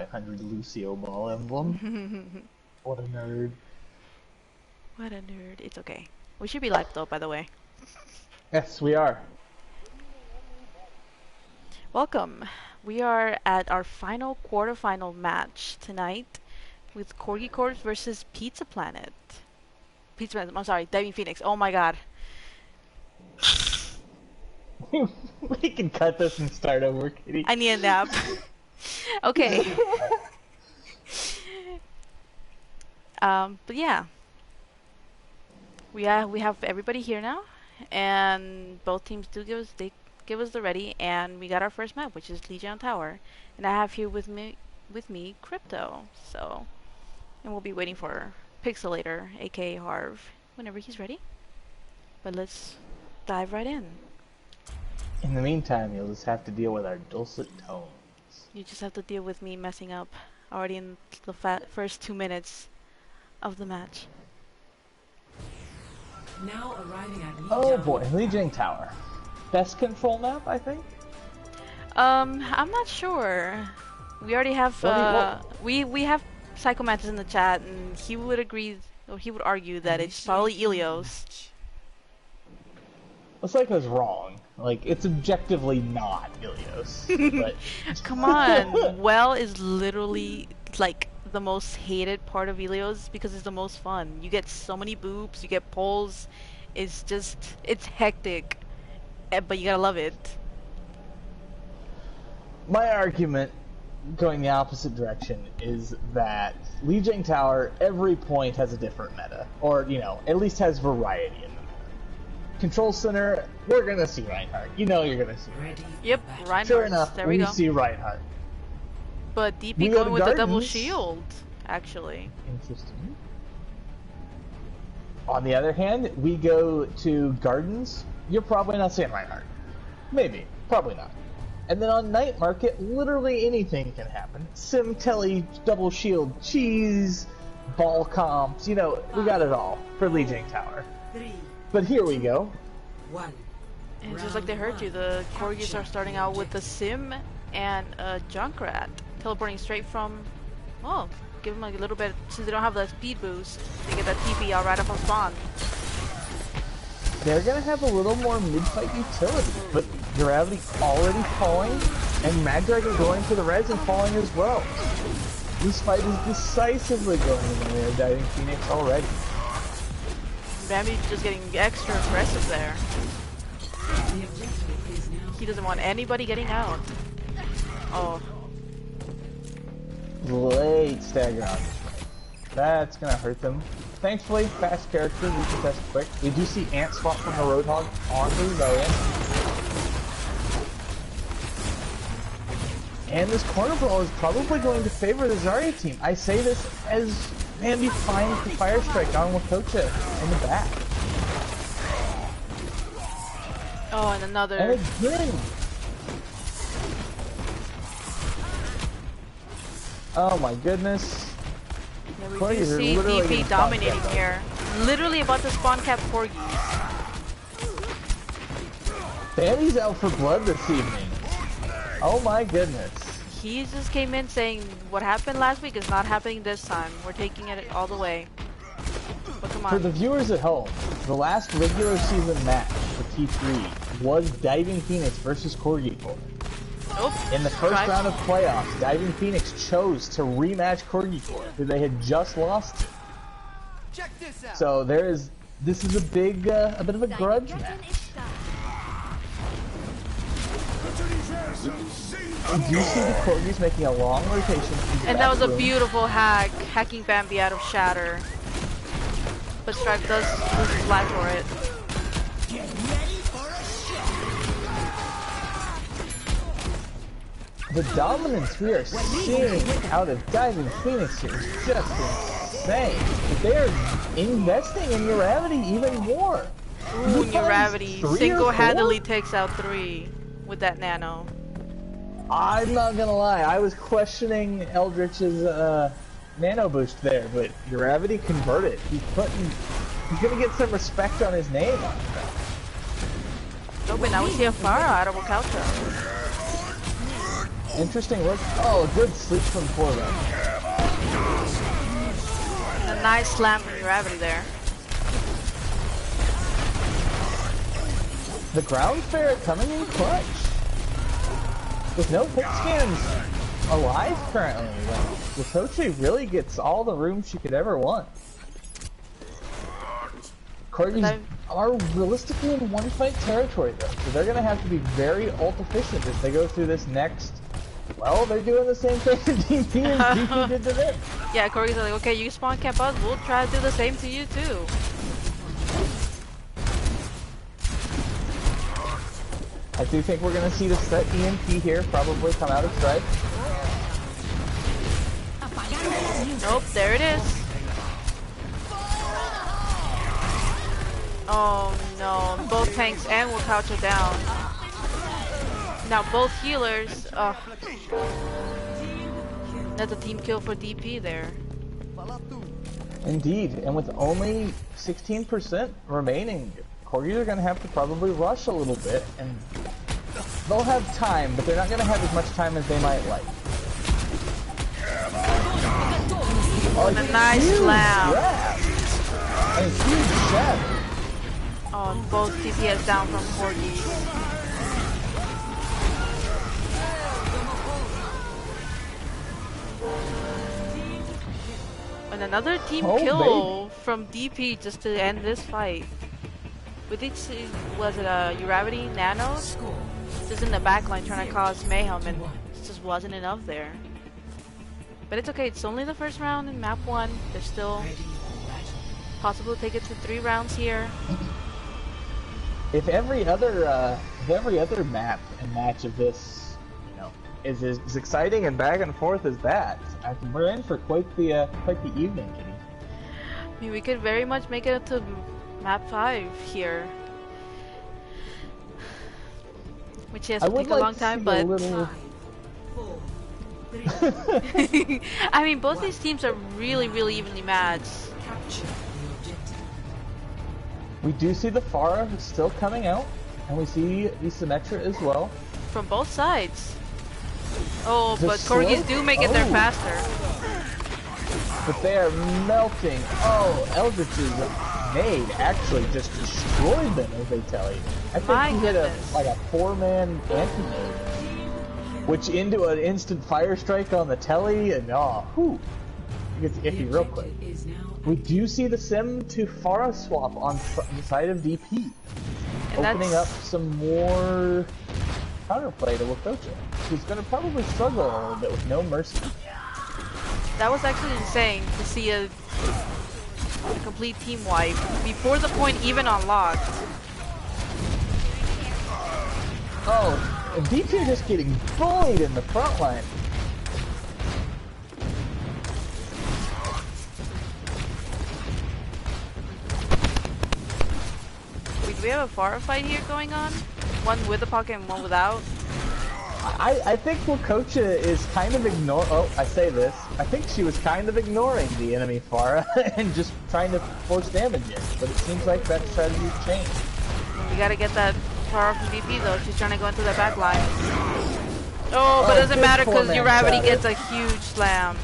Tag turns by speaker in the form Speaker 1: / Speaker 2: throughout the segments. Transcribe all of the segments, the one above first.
Speaker 1: 2500 Lucio Ball emblem. What a nerd.
Speaker 2: What a nerd. It's okay. We should be live though, by the way.
Speaker 1: Yes, we are.
Speaker 2: Welcome. We are at our final quarterfinal match tonight with Corgi Corps versus Pizza Planet. Pizza Planet, I'm sorry, Diving Phoenix. Oh my god.
Speaker 1: We can cut this and start over, Kitty.
Speaker 2: I need a nap. Okay. But yeah. We have everybody here now, and both teams do give us the ready, and we got our first map, which is Legion Tower, and I have here with me Crypto. So, and we'll be waiting for Pixelator, aka Harv, whenever he's ready. But let's dive right in.
Speaker 1: In the meantime, you'll just have to deal with our dulcet tones.
Speaker 2: You just have to deal with me messing up already in the first 2 minutes of the match.
Speaker 3: Now arriving at
Speaker 1: Oh boy, Legion Tower. Best control map, I think?
Speaker 2: I'm not sure. We already have we have Psychomantis in the chat, and he would agree, or he would argue that it's probably Ilios.
Speaker 1: Well, Psycho's wrong. Like, it's objectively not Ilios. But
Speaker 2: come on, Well is literally like the most hated part of Ilios because it's the most fun. You get so many boops, you get pulls. It's hectic, but you gotta love it.
Speaker 1: My argument, going the opposite direction, is that Legion Tower, every point has a different meta. Or, you know, at least has variety in the meta. Control Center, we're gonna see Reinhardt. You know you're gonna see Reinhardt.
Speaker 2: Yep, Reinhardt.
Speaker 1: Sure enough,
Speaker 2: there we go.
Speaker 1: see Reinhardt.
Speaker 2: But DP going with the double shield, actually.
Speaker 1: Interesting. On the other hand, we go to Gardens, you're probably not seeing Reinhardt. Maybe, probably not. And then on Night Market, literally anything can happen. Sim, Telly, double shield, cheese, ball comps, you know, we got it all for Legion Tower. But here we go.
Speaker 2: And just like they heard you, the Corgis are starting out with the Sim and a Junkrat. Teleporting straight from, give them like a little bit, since they don't have the speed boost, they get that TP out right off of spawn.
Speaker 1: They're gonna have a little more mid-fight utility, but Gravity already falling, and Mad Dragon going for the res and falling as well. This fight is decisively going in the way of Diving Phoenix already.
Speaker 2: Bambi's just getting extra aggressive there. He doesn't want anybody getting out. Oh.
Speaker 1: Late stagger on this fight. That's gonna hurt them. Thankfully, fast character, we can test quick. We do see Ant swap from the Roadhog on the Rebellion. And this corner brawl is probably going to favor the Zarya team. I say this as Bambi finds the Fire Strike on Wakocha in the back.
Speaker 2: Oh, and another.
Speaker 1: And again. Oh my goodness.
Speaker 2: Yeah, we do see DP dominating here. Literally about to spawn cap Corgis.
Speaker 1: Bambi's out for blood this evening. Oh my goodness.
Speaker 2: He just came in saying what happened last week is not happening this time. We're taking it all the way. But come on.
Speaker 1: For the viewers at home, the last regular season match for T3 was Diving Phoenix versus Corgi Corps. In the first round of playoffs, Diving Phoenix chose to rematch Corgi Corps, who they had just lost to.
Speaker 4: Check this out.
Speaker 1: So this is a bit of a grudge match. And you see the Corgis making a long rotation.
Speaker 2: And that was a beautiful hack, hacking Bambi out of Shatter. But Stripe does lose his life for it.
Speaker 1: The dominance we are seeing out of Diving Phoenix is just insane. They are investing in Gravity even more.
Speaker 2: Ooh, Gravity single-handedly takes out 3 with that nano.
Speaker 1: I'm not gonna lie, I was questioning Eldritch's nano boost there, but Gravity converted. He's gonna get some respect on his name.
Speaker 2: Oh, but now we see a Pharah out of Wakocha.
Speaker 1: Interesting look. Oh, good sleep from Florida.
Speaker 2: A nice slam from Gravity there.
Speaker 1: The ground ferret coming in clutch. With no hit scans alive currently. The Kochi really gets all the room she could ever want. Corgis are realistically in one fight territory though, so they're gonna have to be very ult efficient as they go through this next. Well, they're doing the same thing to DP as DP did to them.
Speaker 2: Yeah, Corgis are like, okay, you spawn camp us, we'll try to do the same to you too.
Speaker 1: I do think we're gonna see the set EMP here probably come out of strike.
Speaker 2: Nope, there it is. Oh no, both tanks and will couch are down. Now both healers, that's a team kill for DP there.
Speaker 1: Indeed, and with only 16% remaining, Corgis are going to have to probably rush a little bit, and they'll have time, but they're not going to have as much time as they might like.
Speaker 2: Oh, and a nice slam.
Speaker 1: And a huge shatter.
Speaker 2: Oh, and both DPS down from Corgi. And another team kill from DP just to end this fight. We did see, was it a Uravity Nano? Just in the backline trying to cause mayhem, and it just wasn't enough there. But it's okay, it's only the first round in map 1. There's still possible to take it to 3 rounds here.
Speaker 1: If every other map and match of this, you know, is as exciting and back and forth as that, I think we're in for quite the evening, Kitty.
Speaker 2: I mean, we could very much make it to map 5 here, which has to take a long time, but I mean, both these teams are really evenly matched.
Speaker 1: We do see the Pharah still coming out, and we see the Symmetra as well.
Speaker 2: From both sides. Oh, but Corgis do make it there faster.
Speaker 1: But they are melting. Oh, Eldritch's nade actually just destroyed them, as they tell you. I think he hit a 4-man anti-nade, which into an instant fire strike on the telly, and it gets iffy real quick. We do see the Sim to Pharah swap on the side of DP, and opening up some more counterplay to Wakocha, who's going to probably struggle a little bit with no mercy.
Speaker 2: That was actually insane to see a complete team wipe before the point even unlocked.
Speaker 1: Oh, and DP just getting bullied in the front line.
Speaker 2: Do we have a Pharah fight here going on? One with a pocket and one without?
Speaker 1: I think Wakocha is kind of I say this. I think she was kind of ignoring the enemy Pharah and just trying to force damage in. But it seems like that strategy's changed.
Speaker 2: We gotta get that Pharah from DP though. She's trying to go into the back line. Oh, but it doesn't matter because Uravity gets a huge slam.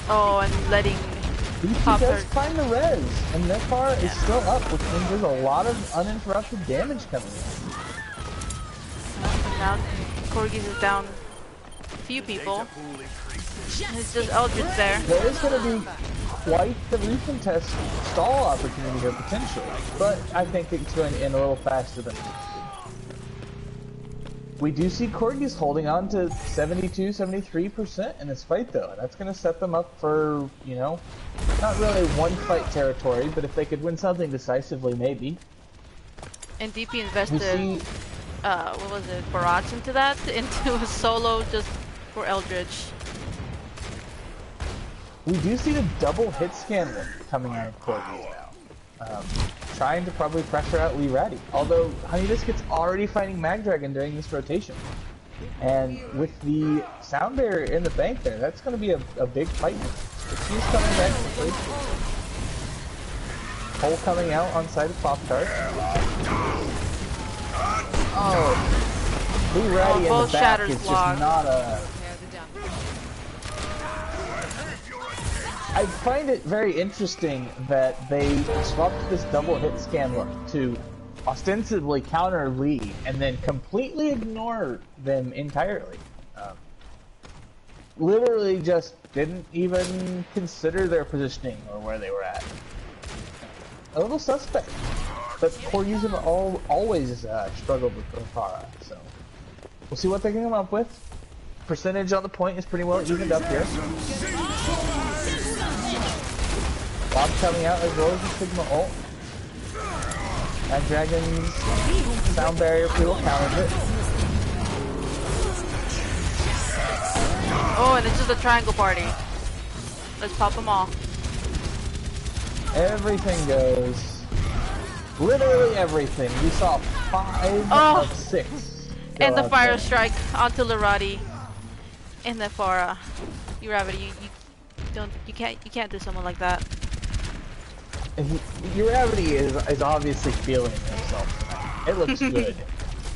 Speaker 2: Oh, and letting
Speaker 1: DP does find the res, and their car is still up, which means there's a lot of uninterrupted damage coming in.
Speaker 2: Now Corgis is down a few people. It's just Eldritch there.
Speaker 1: There is going to be quite the recontest stall opportunity here potentially, but I think it's going to end a little faster than it. We do see Corgis holding on to 72-73% in this fight though, and that's going to set them up for, you know, not really one fight territory, but if they could win something decisively, maybe.
Speaker 2: And DP invested, what was it, Barrage into that, into a solo just for Eldritch.
Speaker 1: We do see the double hit scan coming out of Corgis now. Trying to probably pressure out Lee Ratty. Although Honeydisk gets already fighting Mag Dragon during this rotation. And with the sound barrier in the bank there, that's going to be a big fight. But she's coming back to the place. Hole coming out on side of Pop Tart. Oh, be ready in
Speaker 2: both
Speaker 1: the back.
Speaker 2: shatters
Speaker 1: It's
Speaker 2: blocked.
Speaker 1: just not a. I find it very interesting that they swapped this double hit scan look to ostensibly counter Lee and then completely ignore them entirely. Literally just didn't even consider their positioning or where they were at. A little suspect. But Corgis have always struggled with Rafara, so we'll see what they can come up with. Percentage on the point is pretty well evened up here. Bob coming out as well as the Sigma ult. And Dragon's sound barrier will challenge it.
Speaker 2: Oh, and it's just a triangle party. Let's pop them all.
Speaker 1: Everything goes. Literally everything. We saw 5 of 6.
Speaker 2: And the fire strike onto Larati. And the Farah. Gravity, you can't do someone like that.
Speaker 1: Gravity is obviously feeling himself tonight. It looks good.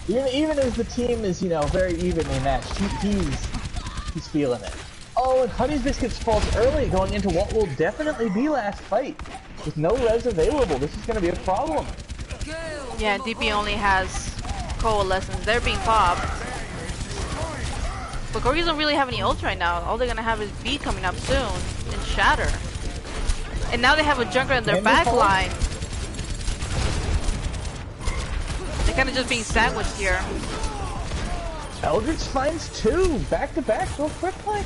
Speaker 1: even as the team is, you know, very evenly matched, he's feeling it. Oh, and Honey's Biscuits falls early, going into what will definitely be last fight. With no res available, this is going to be a problem.
Speaker 2: Yeah, DP only has Coalescence. They're being popped. But Corgis don't really have any ults right now. All they're going to have is B coming up soon. And Shatter. And now they have a Junker in their back line. They're kind of just being sandwiched here.
Speaker 1: Eldritch finds 2 back to back real quick like.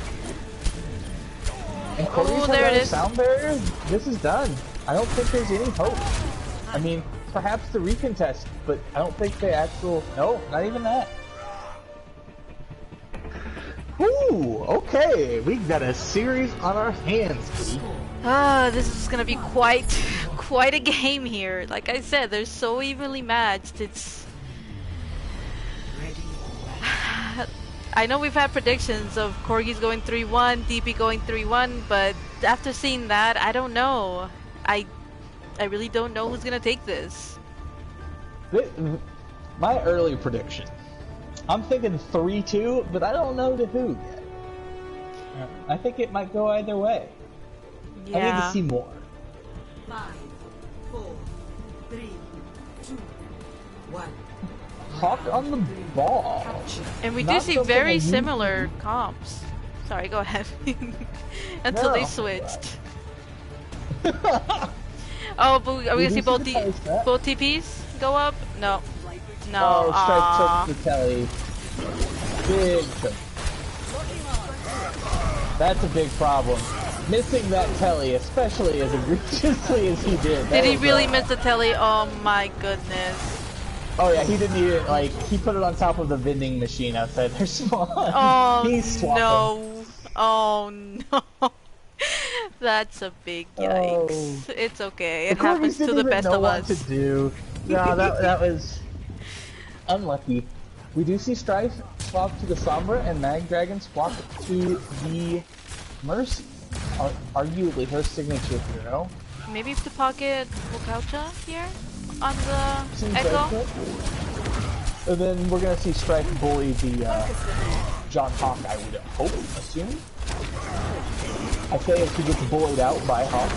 Speaker 1: And Corgis
Speaker 2: there it
Speaker 1: has
Speaker 2: is.
Speaker 1: sound barrier. This is done. I don't think there's any hope. I mean, perhaps the recontest, but I don't think the actual. No, not even that. Ooh, okay, we got a series on our hands, Pete.
Speaker 2: This is gonna be quite a game here. Like I said, they're so evenly matched. It's. I know we've had predictions of Corgis going 3-1, DP going 3-1, but after seeing that, I don't know. I really don't know who's gonna take this.
Speaker 1: My early prediction. I'm thinking 3-2, but I don't know to who yet. I think it might go either way.
Speaker 2: Yeah.
Speaker 1: I need to see more.
Speaker 3: 5, 4, 3, 2, 1.
Speaker 1: Hawk on the ball.
Speaker 2: And we do
Speaker 1: Not
Speaker 2: see
Speaker 1: something
Speaker 2: very
Speaker 1: I
Speaker 2: similar comps. Sorry, go ahead. Until they switched. Oh, but are we gonna see both TPs go up? No. No.
Speaker 1: Oh, strike took the telly. Big took. That's a big problem. Missing that telly, especially as egregiously as he did.
Speaker 2: Did he really miss the telly? Oh my goodness.
Speaker 1: Oh yeah, he didn't even, like, he put it on top of the vending machine outside their spawn.
Speaker 2: Oh
Speaker 1: He's swapping.
Speaker 2: no. Oh no. That's a big yikes.
Speaker 1: Oh.
Speaker 2: It's okay. It happens to the best of us.
Speaker 1: What to do. No, that was unlucky. We do see Strife swap to the Sombra and Mag Dragon swap to the Mercy. Arguably her signature hero.
Speaker 2: Maybe to pocket Wokaucha here on the
Speaker 1: Seems
Speaker 2: Echo.
Speaker 1: like it. And then we're gonna see Strife bully the John Hawk, I would assume. I say if he gets bullied out by Hawk.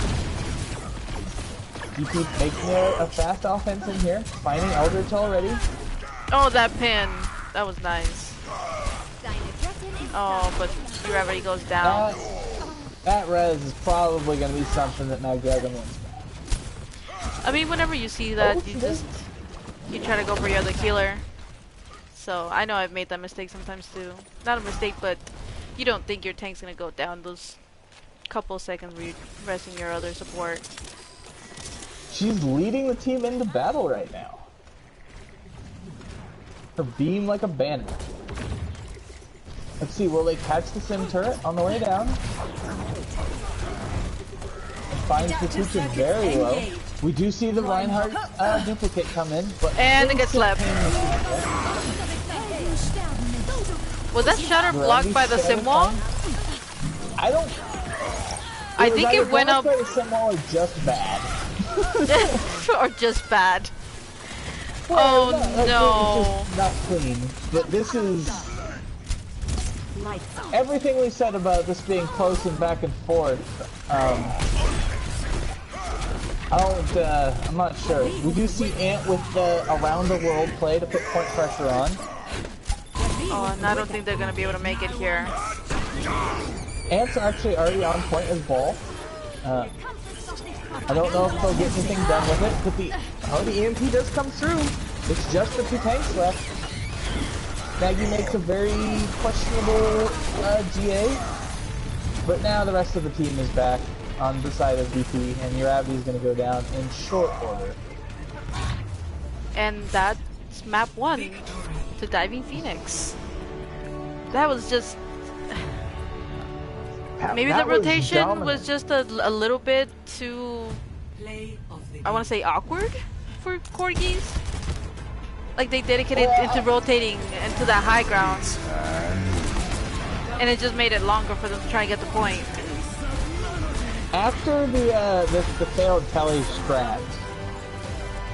Speaker 1: You keep making a fast offense in here, finding Eldritch already.
Speaker 2: Oh, that pin. That was nice. Oh, but Gravity goes down.
Speaker 1: That res is probably going to be something that Mag Dragon wins back.
Speaker 2: I mean, whenever you see that, you try to go for your other killer. So, I know I've made that mistake sometimes too. Not a mistake, but you don't think your tank's going to go down those couple seconds where you're resting your other support.
Speaker 1: She's leading the team into battle right now. Her beam like a banner. Let's see, will they catch the Sim turret on the way down? And finds the Tutu very low. We do see the Reinhardt duplicate come in, but
Speaker 2: and it gets slapped. Was that shatter blocked by the sim wall?
Speaker 1: I don't.
Speaker 2: I think it went up.
Speaker 1: The sim wall or just bad.
Speaker 2: Or just bad. Oh
Speaker 1: It's
Speaker 2: no!
Speaker 1: just not clean. But this is everything we said about this being close and back and forth. I'm not sure. We do see Ant with the around the world play to put point pressure on.
Speaker 2: Oh, and I don't think they're gonna be able to make it here.
Speaker 1: Ant's actually already on point as ball. I don't know if they'll get anything done with it, but the EMP does come through. It's just the 2 tanks left. Maggie makes a very questionable GA, but now the rest of the team is back on the side of DP, and Uravi is going to go down in short order.
Speaker 2: And that's map 1 to Diving Phoenix. That was just... Maybe the rotation was just a little bit too... I want to say awkward for Corgis. Like they dedicated into rotating into that high ground. And it just made it longer for them to try and get the point.
Speaker 1: After the failed Telly strat,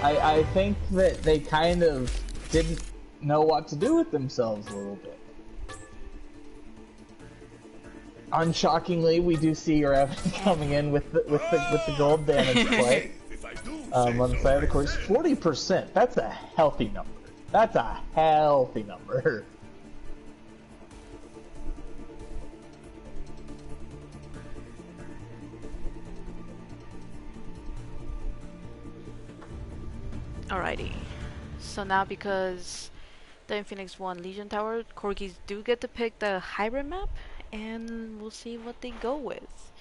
Speaker 1: I think that they kind of didn't know what to do with themselves a little bit. Unshockingly, we do see Uravi coming in with the gold damage play on the side of the course. 40%. That's a healthy number. That's a healthy number.
Speaker 2: Alrighty. So now because the Infinix won Legion Tower, Corgis do get to pick the hybrid map, and we'll see what they go with.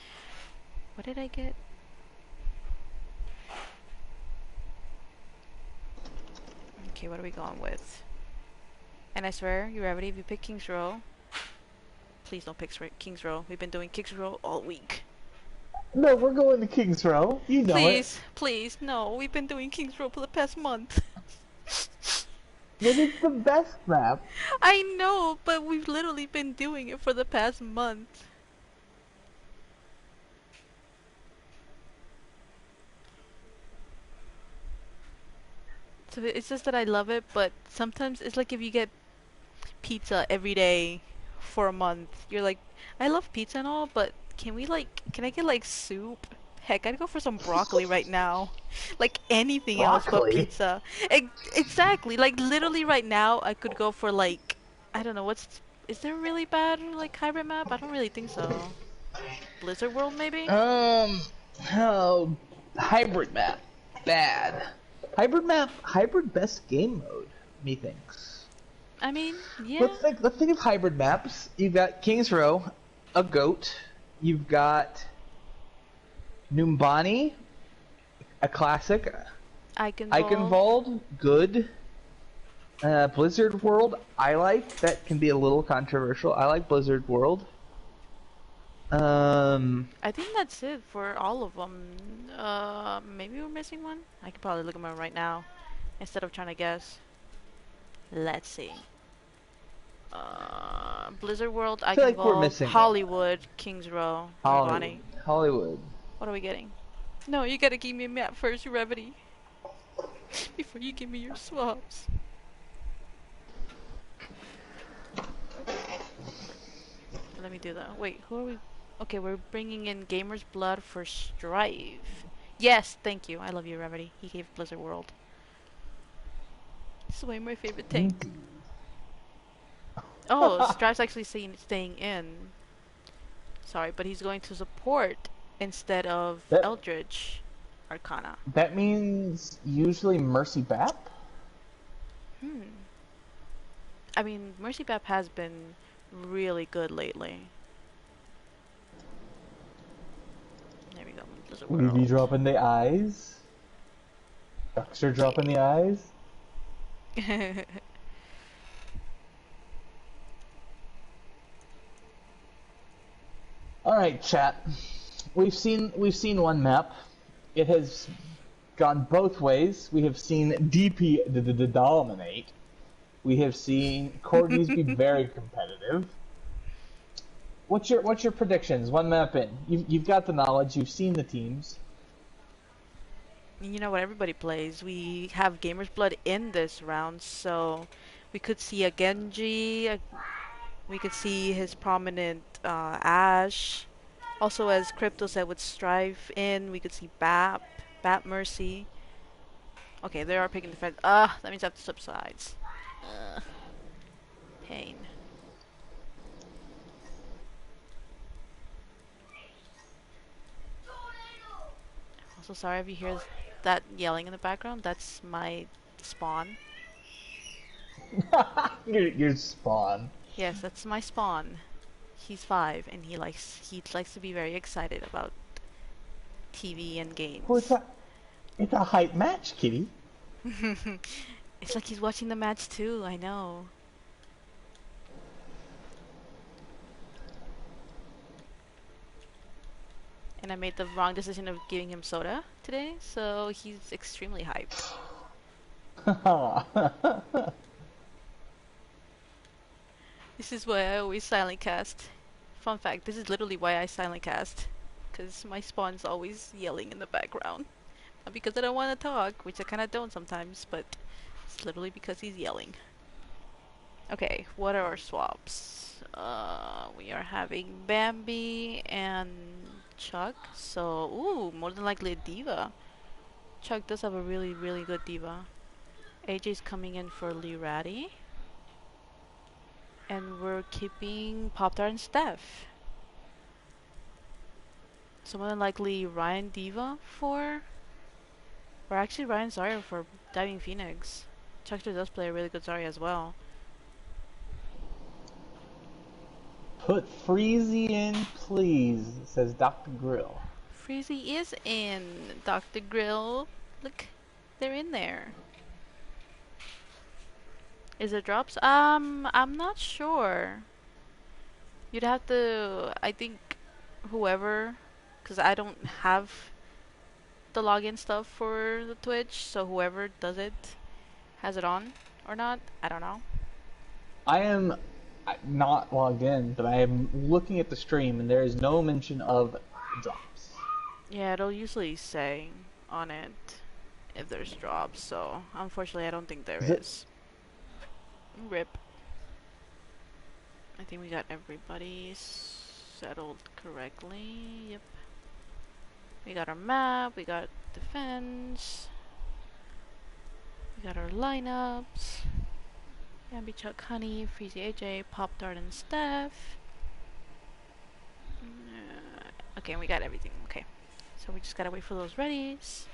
Speaker 2: What did I get? Okay, what are we going with? And I swear, you already, if you pick King's Row, please don't pick King's Row. We've been doing King's Row all week.
Speaker 1: No, we're going to King's Row. You know
Speaker 2: please,
Speaker 1: it.
Speaker 2: Please, no. We've been doing King's Row for the past month.
Speaker 1: But it's the best map.
Speaker 2: I know, but we've literally been doing it for the past month. So it's just that I love it, but sometimes it's like if you get pizza every day for a month, you're like, I love pizza and all, but can I get like soup? Heck, I'd go for some broccoli right now. Like anything else but pizza. Exactly. Like literally right now, I could go for like, I don't know, is there a really bad like hybrid map? I don't really think so. Blizzard World maybe?
Speaker 1: Oh, hybrid map, bad. Hybrid best game mode, methinks.
Speaker 2: I mean, yeah.
Speaker 1: Let's think of hybrid maps. You've got King's Row, a goat. You've got Numbani, a classic. Eichenwald, good. Blizzard World, I like. That can be a little controversial. I like Blizzard World.
Speaker 2: I think that's it for all of them. Maybe we're missing one? I could probably look them up right now instead of trying to guess. Let's see. Blizzard World, Eichenwald, Hollywood, King's Row,
Speaker 1: Hollywood.
Speaker 2: What are we getting? No, you gotta give me a map first, Revity. Before you give me your swaps. Let me do that. Wait, who are we? Okay, we're bringing in Gamer's Blood for Strive. Yes, thank you. I love you, Revity. He gave Blizzard World. This is way my favorite tank. Oh, Strive's actually staying in. Sorry, but he's going to support instead of Eldritch Arcana.
Speaker 1: That means usually Mercy Bap?
Speaker 2: I mean, Mercy Bap has been really good lately. There we go.
Speaker 1: Weeby dropping the eyes. Duckster dropping the eyes. Alright, chat. We've seen one map. It has gone both ways. We have seen DP dominate. We have seen Corgis be very competitive. What's your predictions? One map in. You've got the knowledge. You've seen the teams.
Speaker 2: You know what everybody plays. We have Gamer's Blood in this round, so we could see a Genji, we could see his prominent Ash. Also, as Crypto said, with Strife in, we could see Bat Mercy. Okay, they are picking defense. That means I have to switch sides. Pain. Also, sorry if you hear that yelling in the background. That's my spawn.
Speaker 1: Your spawn.
Speaker 2: Yes, that's my spawn. He's 5, and he likes to be very excited about TV and
Speaker 1: Well,
Speaker 2: games.
Speaker 1: it's a hype match, kitty.
Speaker 2: It's like he's watching the match too. I know. And I made the wrong decision of giving him soda today, so he's extremely hyped. This is why I always silent cast. Fun fact, this is literally why I silent cast. Because my spawn's always yelling in the background. Not because I don't want to talk, which I kind of don't sometimes, but it's literally because he's yelling. Okay, what are our swaps? We are having Bambi and Chuck. So, ooh, more than likely a diva. Chuck does have a really, really good diva. AJ's coming in for Lee Ratty. And we're keeping Pop-Tart and Steph. So more than likely Ryan Diva for... Or actually Ryan Zarya for Diving Phoenix. Chuckster does play a really good Zarya as well.
Speaker 1: Put Freezy in, please, says Dr. Grill.
Speaker 2: Freezy is in, Dr. Grill. Look, they're in there. Is it drops? I'm not sure. You'd have to, I think, whoever, because I don't have the login stuff for the Twitch, so whoever does it has it on or not. I don't know.
Speaker 1: I am not logged in, but I am looking at the stream, and there is no mention of drops.
Speaker 2: Yeah, it'll usually say on it if there's drops, so unfortunately I don't think there is. Rip. I think we got everybody settled correctly. Yep. We got our map, we got defense, we got our lineups. Bambi, Chuck, Honey, Freezy, AJ, Pop Tart, and Steph. Okay, we got everything. Okay. So we just gotta wait for those readies.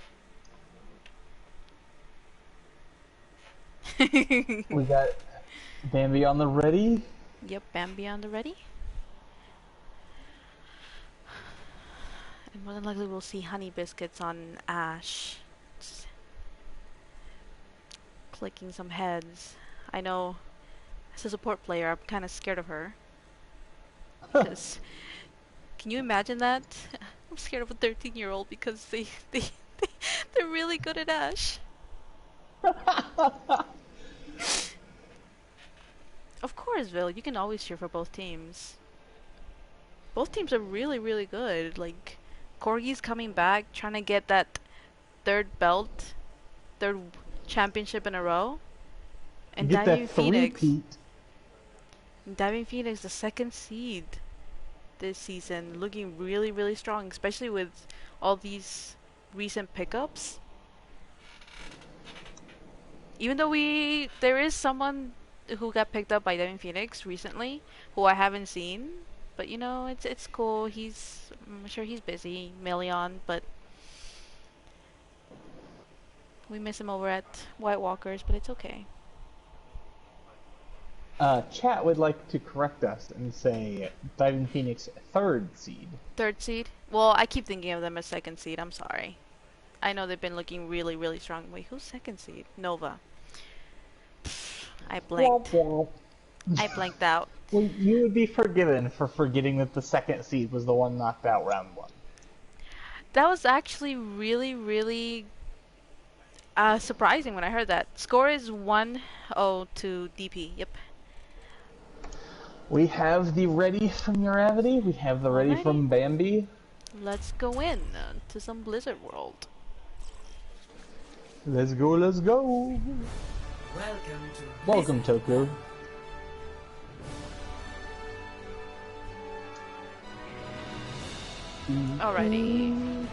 Speaker 1: We got Bambi on the ready.
Speaker 2: Yep, Bambi on the ready. And more than likely we'll see Honey Biscuits on Ash. Just clicking some heads. I know, as a support player, I'm kind of scared of her. Because, can you imagine that? I'm scared of a 13-year-old because they're really good at Ash. Of course, Vil, you can always cheer for both teams. Both teams are really, really good. Like, Corgi's coming back, trying to get that third championship in a row. And Diving Phoenix. Diving Phoenix, the 2nd seed this season, looking really, really strong, especially with all these recent pickups. Even though there is someone who got picked up by Diving Phoenix recently, who I haven't seen, but you know, it's cool. I'm sure he's busy, Million, but we miss him over at White Walkers, but it's okay.
Speaker 1: Chat would like to correct us and say Diving Phoenix 3rd seed.
Speaker 2: 3rd seed? Well, I keep thinking of them as 2nd seed. I'm sorry. I know they've been looking really, really strong. Wait, who's 2nd seed? Nova. I blanked. I blanked out.
Speaker 1: Well, you would be forgiven for forgetting that the 2nd seed was the one knocked out round 1.
Speaker 2: That was actually really, really surprising when I heard that. Score is 1-0 to DP. Yep.
Speaker 1: We have the ready from Uravity. We have the ready from Bambi.
Speaker 2: Let's go in to some Blizzard World.
Speaker 1: Let's go, let's go. Welcome, Tokyo.
Speaker 2: Alrighty.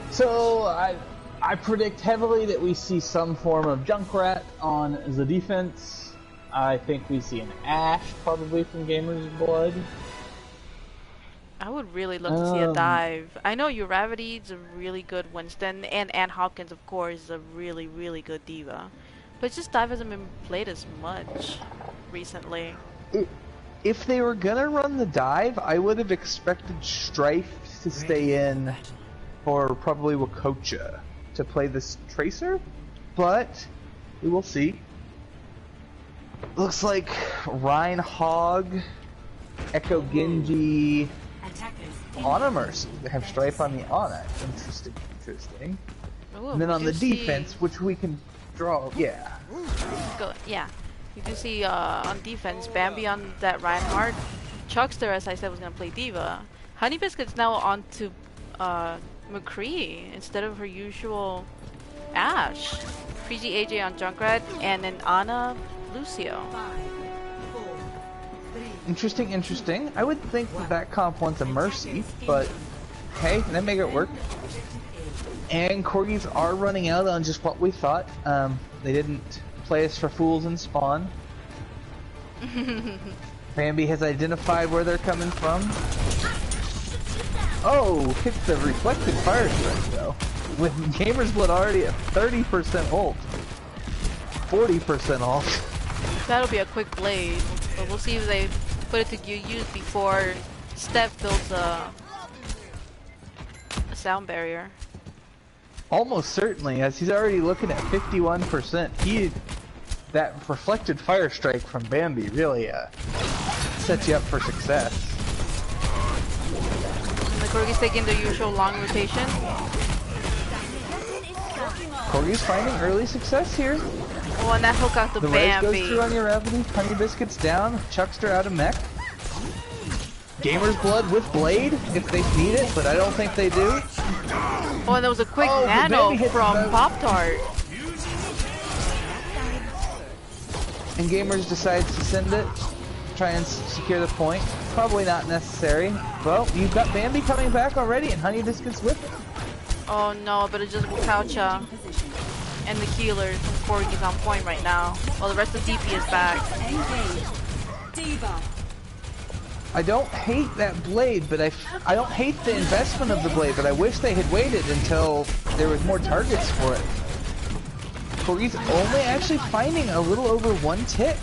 Speaker 1: So I predict heavily that we see some form of Junkrat on the defense. I think we see an Ash probably from Gamer's Blood.
Speaker 2: I would really love to see a dive. I know Uravity is a really good Winston, and Ann Hopkins, of course, is a really, really good diva. But just dive hasn't been played as much recently.
Speaker 5: If they were gonna run the dive, I would have expected Strife to stay in for probably Wakocha to play this Tracer, but we will see. Looks like Rhine Hog, Echo Genji, Ana Mercy. They have Strife on the Ana. Interesting, interesting.
Speaker 2: Ooh,
Speaker 1: and then on the defense, which we can draw, yeah.
Speaker 2: Yeah. You do see on defense, Bambi on that Reinhardt. Chuckster, as I said, was going to play Diva. Honey Biscuit's now on to McCree instead of her usual Ash. Freezy AJ on Junkrat, and then Ana Lucio.
Speaker 1: Interesting, interesting. I would think that comp wants a Mercy, but hey, they make it work. And Corgis are running out on just what we thought. They didn't play us for fools in spawn. Bambi has identified where they're coming from. Oh, hits the reflected fire strike though. With Gamer's Blood already at 30% ult. 40% ult.
Speaker 2: That'll be a quick blade, but we'll see if they put it to good use before Steph builds a sound barrier.
Speaker 1: Almost certainly, as he's already looking at 51%. That reflected fire strike from Bambi really sets you up for success.
Speaker 2: And the Corgi's taking their usual long rotation.
Speaker 1: Corgi's finding early success here.
Speaker 2: Oh, and that hook out the Bambi.
Speaker 1: The race goes through on your Uravity. Honey Biscuit's down. Chuckster out of mech. Gamer's Blood with Blade if they need it, but I don't think they do.
Speaker 2: Oh, and there was a quick nano from Pop-Tart.
Speaker 1: And Gamers decides to send it. Try and secure the point. Probably not necessary. Well, you've got Bambi coming back already, and Honey Biscuit's with it.
Speaker 2: Oh no, but it's just Wakaucha and the Keelers. Corgi's on point right now. While the rest of DP is back.
Speaker 1: I don't hate that blade, but I don't hate the investment of the blade, but I wish they had waited until there was more targets for it. Corgi's only actually finding a little over 1 tick.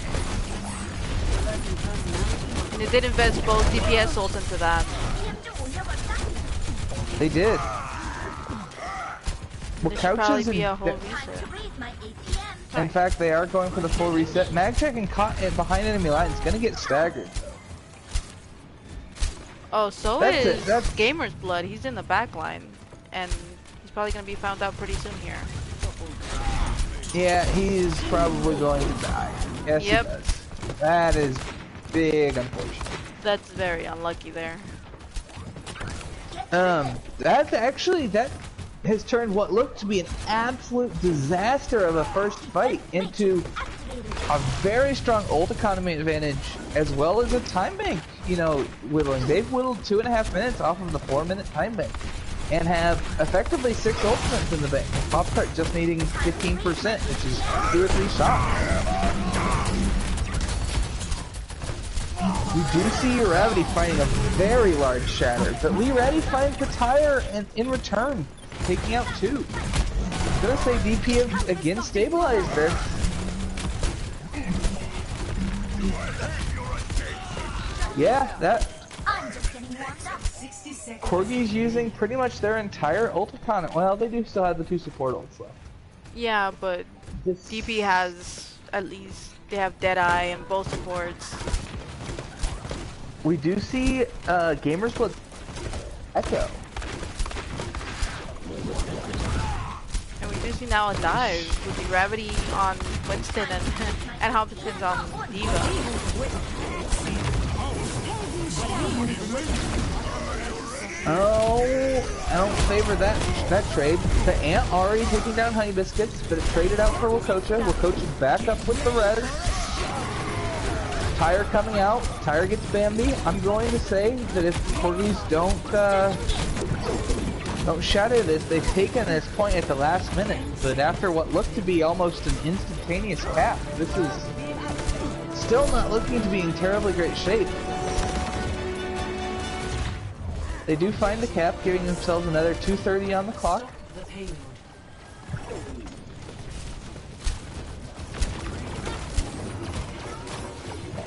Speaker 2: And they did invest both DPS ult into that.
Speaker 1: They did.
Speaker 2: There should probably be a whole reset.
Speaker 1: In fact, they are going for the full reset. Magcheck and caught it behind enemy line is going to get staggered.
Speaker 2: Oh, so that's Gamer's Blood. He's in the back line, and he's probably going to be found out pretty soon here.
Speaker 1: Yeah, he's probably going to die. Yes, he does. That is big, unfortunate.
Speaker 2: That's very unlucky there.
Speaker 1: That has turned what looked to be an absolute disaster of a first fight into a very strong ult economy advantage, as well as a time bank, whittling. They've whittled 2.5 minutes off of the 4-minute time bank, and have effectively 6 ultimates in the bank. Pop-Tart just needing 15%, which is 2 or 3 shots. We do see Uravity finding a very large shatter, but Uravity finds the tire and in return, taking out 2. I'm gonna say DP again stabilized there. Yeah, that Corgi's using pretty much their entire ult economy. Well, they do still have the 2 support ults left.
Speaker 2: Yeah, but DP has at least, they have Deadeye and both supports.
Speaker 1: We do see Gamer's Blood Echo.
Speaker 2: And we do see now a dive with the Gravity on Winston and Hopkins on Diva.
Speaker 5: Oh, I don't favor that trade. The Ant already taking down Honey Biscuits, but it traded out for Wakocha. Wakocha back up with the res. Tire coming out. Tire gets Bambi. I'm going to say that if Corgis don't shatter this, they've taken this point at the last minute. But after what looked to be almost an instantaneous cap, this is still not looking to be in terribly great shape. They do find the cap, giving themselves another 2:30 on the clock.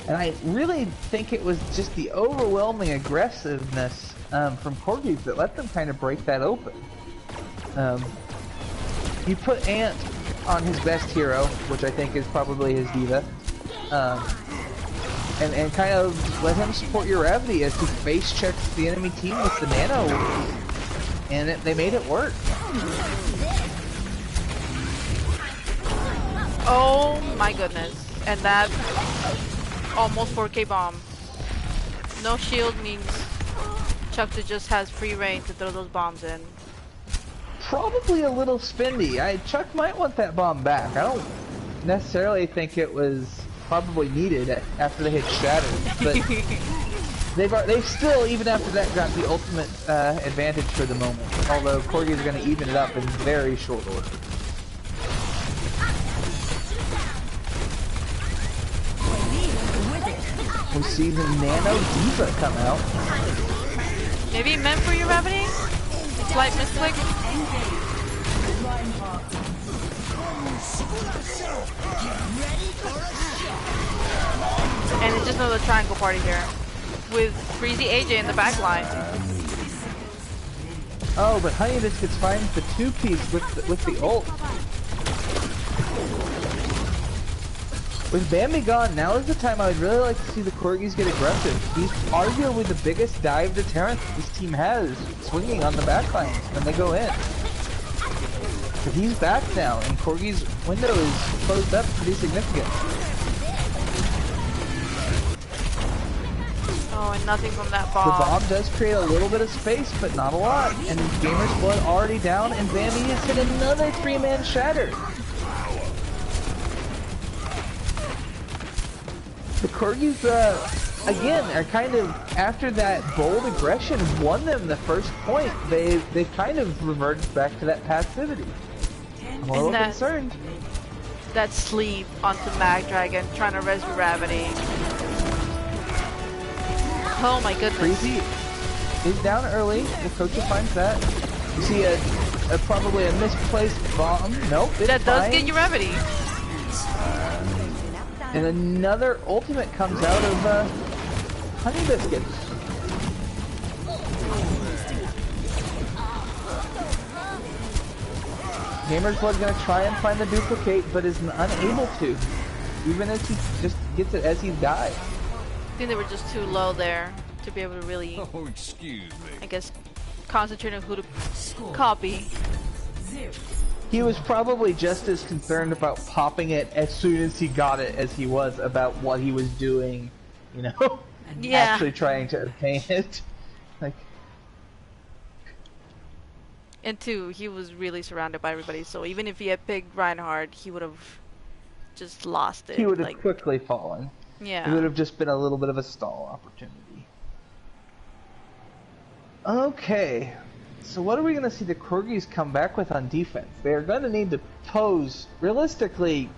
Speaker 5: And I really think it was just the overwhelming aggressiveness from Corgis that let them kind of break that open. You put Ant on his best hero, which I think is probably his diva, and kind of let him support your Ravity as he face checks the enemy team with the nano, and they made it work.
Speaker 2: Oh my goodness. And that almost 4K bomb. No shield means Chuckta just has free reign to throw those bombs in.
Speaker 5: Probably a little spendy. Chuck might want that bomb back. I don't necessarily think it was probably needed after they had shattered, but they've still, even after that, got the ultimate advantage for the moment. Although Corgis are going to even it up in very short order. We see the Nano Diva come out.
Speaker 2: Maybe meant for you, Ravity? Slight misclick? And it's just another triangle party here. With Freezy AJ in the back line.
Speaker 5: Oh, but Honey Biscuits finds the two-piece with the ult. With Bambi gone, now is the time I would really like to see the Corgis get aggressive. He's arguably the biggest dive deterrent this team has, swinging on the backlines when they go in. But he's back now, and Corgi's window is closed up pretty significant.
Speaker 2: Oh, and nothing from that bomb.
Speaker 5: The bomb does create a little bit of space, but not a lot. And Gamer's Blood already down, and Bambi has hit another 3-man shatter. The Corgis, again, are kind of, after that bold aggression won them the first point, they've kind of reverted back to that passivity. I'm a little concerned.
Speaker 2: That sleep onto Mag Dragon, trying to res your Ravity. Oh my goodness.
Speaker 5: Freezy is down early, the coach finds that. You see a probably a misplaced bomb. Nope,
Speaker 2: that does get your Ravity.
Speaker 5: And another ultimate comes out of Honey Biscuits. Gamer's Blood gonna try and find the duplicate, but is unable to. Even as he just gets it as he dies.
Speaker 2: I think they were just too low there to be able to really, I guess, concentrate on who to copy.
Speaker 5: He was probably just as concerned about popping it as soon as he got it as he was about what he was doing, you know?
Speaker 2: Yeah.
Speaker 5: Actually trying to obtain it. Like.
Speaker 2: And two, he was really surrounded by everybody, so even if he had picked Reinhardt, he would have just lost it.
Speaker 5: He would have quickly fallen.
Speaker 2: Yeah.
Speaker 5: It would have just been a little bit of a stall opportunity. Okay. So what are we going to see the Corgis come back with on defense? They are going to need to pose, realistically,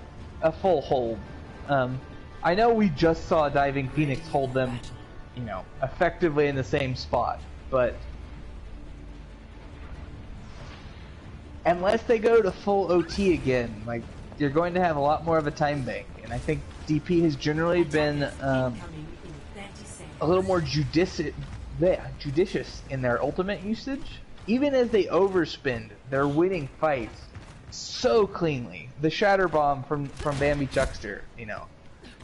Speaker 5: a full hold. I know we just saw Diving Phoenix hold them, you know, effectively in the same spot, but unless they go to full OT again, like, you're going to have a lot more of a time bank. And I think DP has generally been a little more judicious in their ultimate usage. Even as they overspend, they're winning fights so cleanly. The Shatter Bomb from Bambi Chuckster, you know.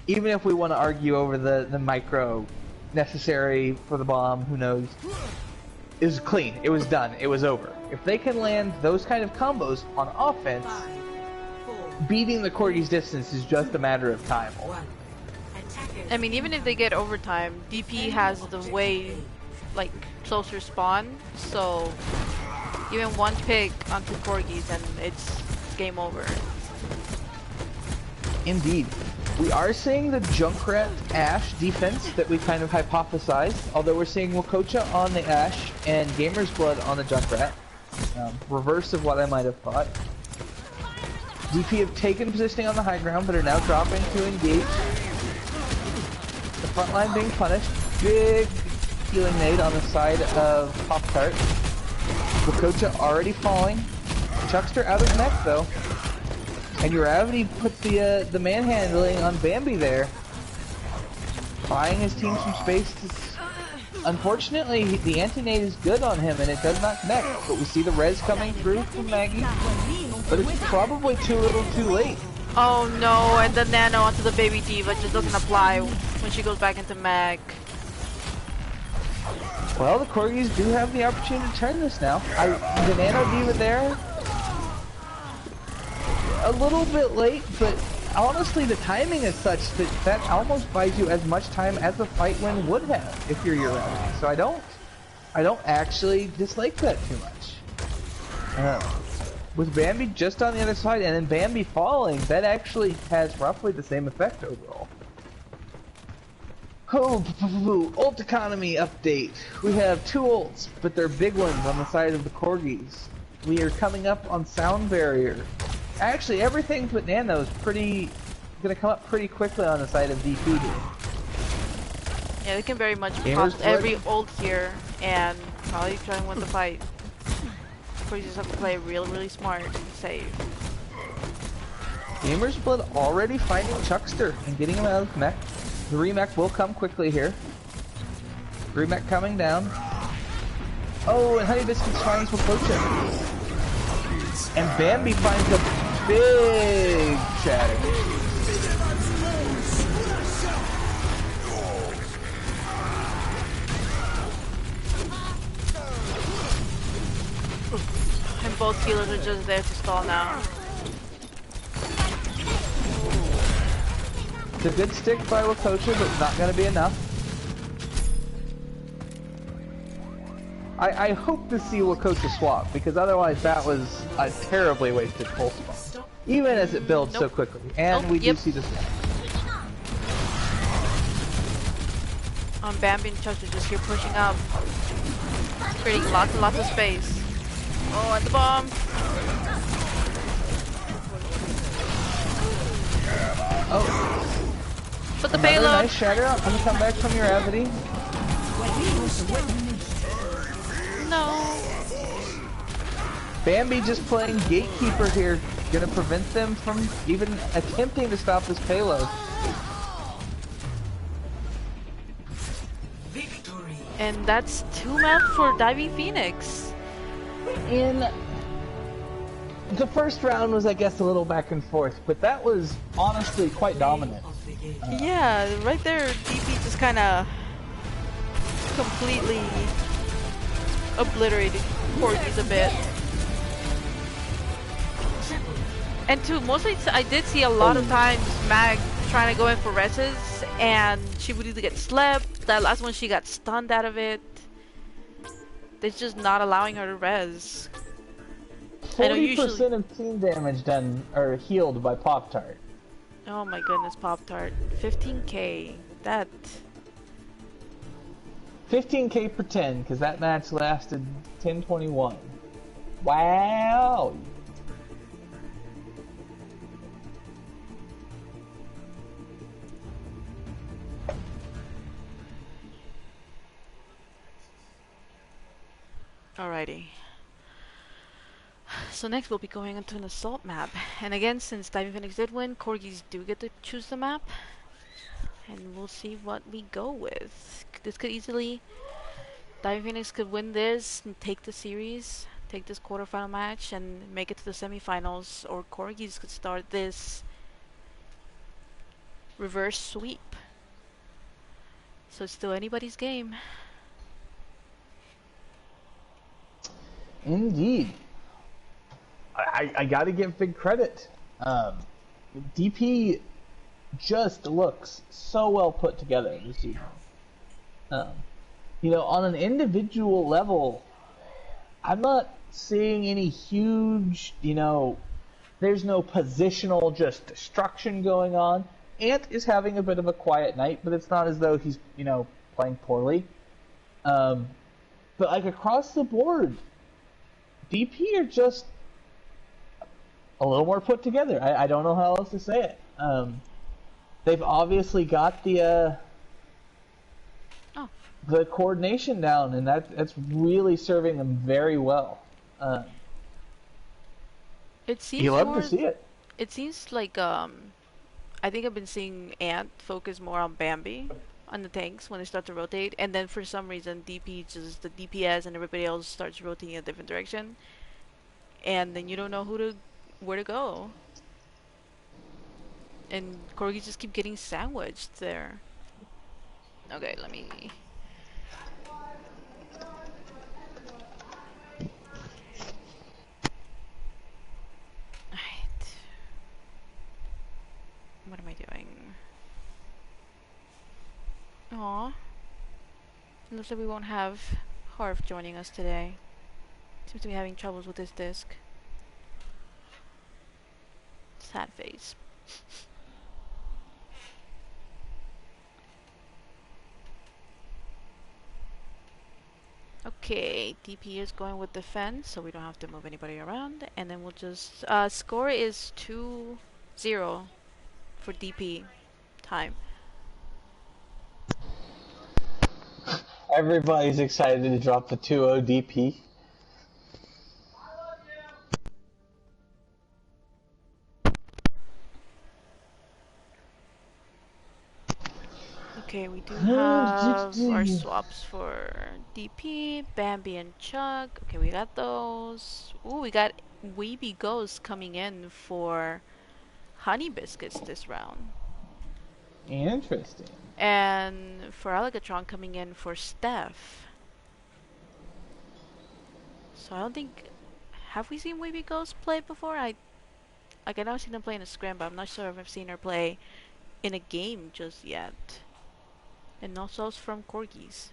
Speaker 5: Even if we want to argue over the micro necessary for the bomb, who knows. It was clean. It was done. It was over. If they can land those kind of combos on offense, beating the Corgi's distance is just a matter of time.
Speaker 2: I mean, even if they get overtime, DP has the way like closer spawn, so even one pick onto Corgis and it's game over.
Speaker 5: Indeed. We are seeing the Junkrat Ashe defense that we kind of hypothesized, although we're seeing Wakocha on the Ashe and Gamer's Blood on the Junkrat. Reverse of what I might have thought. DP have taken positioning on the high ground, but are now dropping to engage. The front line being punished. Big healing nade on the side of Pop-Tart. Wakocha already falling. Chuckster out of mech though. And Uravity put the manhandling on Bambi there. Buying his team some space to... Unfortunately, the anti-nade is good on him and it does not connect. But we see the res coming through from Maggie. But it's probably too little too late.
Speaker 2: Oh no, and the nano onto the baby diva just doesn't apply when she goes back into mag.
Speaker 5: Well, the Corgis do have the opportunity to turn this now. The nano diva there, a little bit late, but honestly the timing is such that that almost buys you as much time as a fight win would have if you're Uravity. So I don't actually dislike that too much. With Bambi just on the other side and then Bambi falling, that actually has roughly the same effect overall. Oh, ult economy update. We have 2 ults, but they're big ones on the side of the Corgis. We are coming up on sound barrier. Actually, everything but nano is gonna come up pretty quickly on the side of DP here.
Speaker 2: Yeah, they can very much pop every ult here and probably try and win the fight. Of course, you just have to play really smart and safe.
Speaker 5: Gamer's Blood already finding Chuckster and getting him out of mech. The remech will come quickly here. Remech coming down. Oh, and Honey Biscuits finds Wakocha. And Bambi finds a big shatter.
Speaker 2: And both healers are just there to stall now.
Speaker 5: It's a good stick by Wakocha, but it's not going to be enough. I hope to see Wakocha swap, because otherwise that was a terribly wasted full spawn. Even as it builds so quickly. And we do see the swap.
Speaker 2: Bambi and Chuckster just here pushing up. Creating lots and lots of space. Oh, and the bomb!
Speaker 5: Oh.
Speaker 2: But the
Speaker 5: Another
Speaker 2: payload!
Speaker 5: Nice shatter out on the comeback from Uravity.
Speaker 2: No!
Speaker 5: Bambi just playing gatekeeper here. Gonna prevent them from even attempting to stop this payload.
Speaker 3: Victory.
Speaker 2: And that's 2 maps for Diving Phoenix.
Speaker 1: In the first round was, I guess, a little back and forth, but that was honestly quite dominant.
Speaker 2: Yeah, right there, DP just kind of completely obliterated Corgis a bit. And too, mostly I did see a lot of times Mag trying to go in for reses, and she would either get slept. That last one, she got stunned out of it. They're just not allowing her to res.
Speaker 1: 40% of team damage done or healed by Pop-Tart.
Speaker 2: Oh my goodness, Pop-Tart. 15k. That...
Speaker 1: 15k per 10, because that match lasted 10:21. Wow!
Speaker 2: Alrighty. So next we'll be going into an assault map. And again, since Diving Phoenix did win, Corgis do get to choose the map. And we'll see what we go with. This could easily... Diving Phoenix could win this and take the series, take this quarterfinal match and make it to the semifinals, or Corgis could start this reverse sweep. So it's still anybody's game.
Speaker 1: Indeed. I gotta give big credit. DP just looks so well put together this season. on an individual level, I'm not seeing any huge, there's no positional just destruction going on. Ant is having a bit of a quiet night, but it's not as though he's, playing poorly. But like across the board, DP are just a little more put together. I don't know how else to say it. They've obviously got the coordination down, and that's really serving them very well.
Speaker 2: It seems
Speaker 1: You love to see it.
Speaker 2: It seems like I think I've been seeing Ant focus more on Bambi on the tanks when they start to rotate, and then for some reason DP just the DPS and everybody else starts rotating in a different direction, and then you don't know where to go, and Corgi just keep getting sandwiched there. Okay, let me. What am I doing? Aww. It looks like we won't have Harv joining us today. Seems to be having troubles with his disc. Sad face. Okay, DP is going with defense, so we don't have to move anybody around. And then we'll just... score is 2-0 for DP time.
Speaker 1: Everybody's excited to drop the 2-0 DP.
Speaker 2: Okay, we do have our swaps for DP, Bambi, and Chuck. Okay, we got those. Ooh, we got Weeby Ghost coming in for Honey Biscuits this round.
Speaker 1: Interesting.
Speaker 2: And for Alligatron coming in for Steph. So I don't think... Have we seen Weeby Ghost play before? I know I've seen them play in a scrim, but I'm not sure if I've seen her play in a game just yet. And also from Corgis.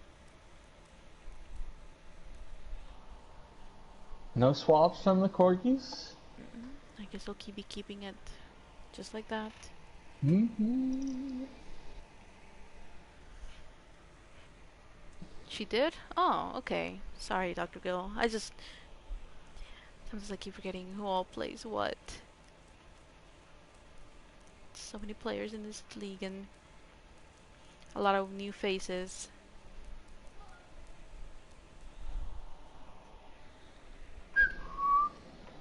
Speaker 1: No swaps from the Corgis?
Speaker 2: I guess I'll be keeping it just like that. She did? Oh, okay. Sorry, Dr. Gill. Sometimes I keep forgetting who all plays what. So many players in this league and a lot of new faces.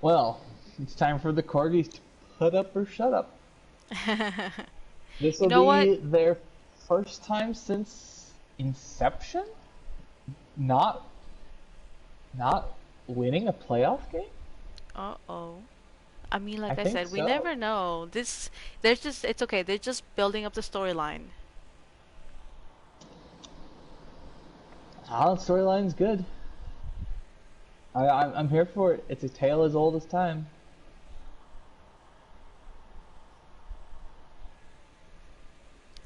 Speaker 1: Well, it's time for the Corgis to put up or shut up. This will be their first time since inception not winning a playoff game.
Speaker 2: Uh-oh. I mean, like I
Speaker 1: think
Speaker 2: said, we
Speaker 1: so.
Speaker 2: never know. It's okay. They're just building up the storyline.
Speaker 1: The storyline's good. I'm here for it. It's a tale as old as time.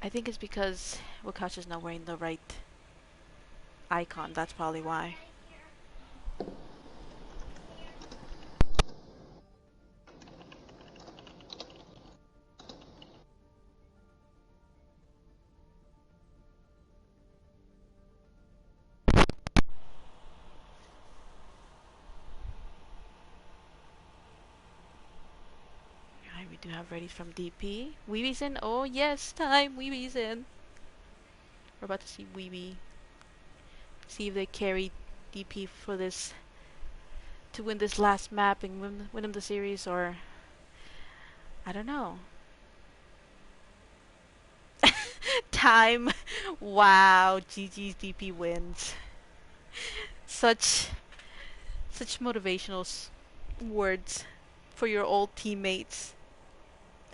Speaker 2: I think it's because Wakasha's not wearing the right icon. That's probably why. We do have ready from DP. Weebee's in. Oh yes, time. Weebee's in. We're about to see Weebee. See if they carry DP for this to win this last map and win them the series, or I don't know. Time. Wow. GG's DP wins. Such motivational words for your old teammates.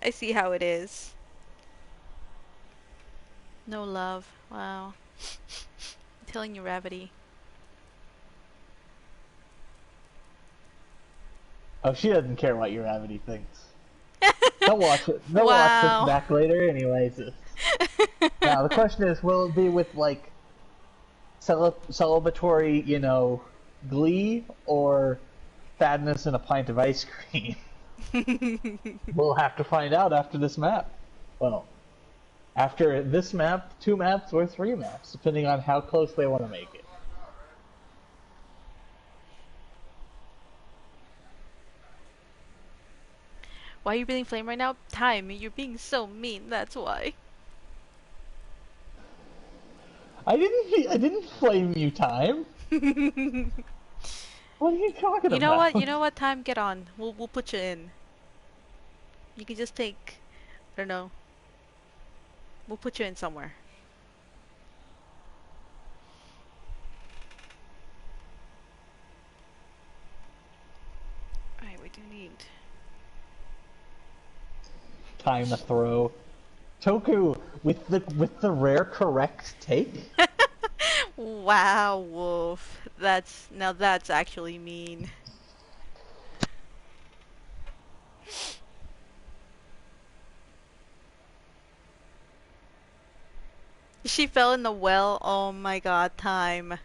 Speaker 2: I see how it is. No love. Wow. I'm telling you, Ravity.
Speaker 1: Oh, she doesn't care what your Ravity thinks. They'll watch it. They'll watch this back later anyways. Now the question is, will it be with like celebratory, you know, glee or sadness and a pint of ice cream? We'll have to find out after this map. Well, after this map, 2 maps or 3 maps, depending on how close they want to make it.
Speaker 2: Why are you breathing flame right now? Time, you're being so mean, that's why.
Speaker 1: I didn't flame you, Time. What are you talking
Speaker 2: You know
Speaker 1: about?
Speaker 2: what? You know what? Time, get on. We'll put you in. You can just take, I don't know. We'll put you in somewhere. Alright, we do need
Speaker 1: Time to throw. Toku with the rare correct take.
Speaker 2: Wow, Wolf. That's actually mean. She fell in the well. Oh my god, Time.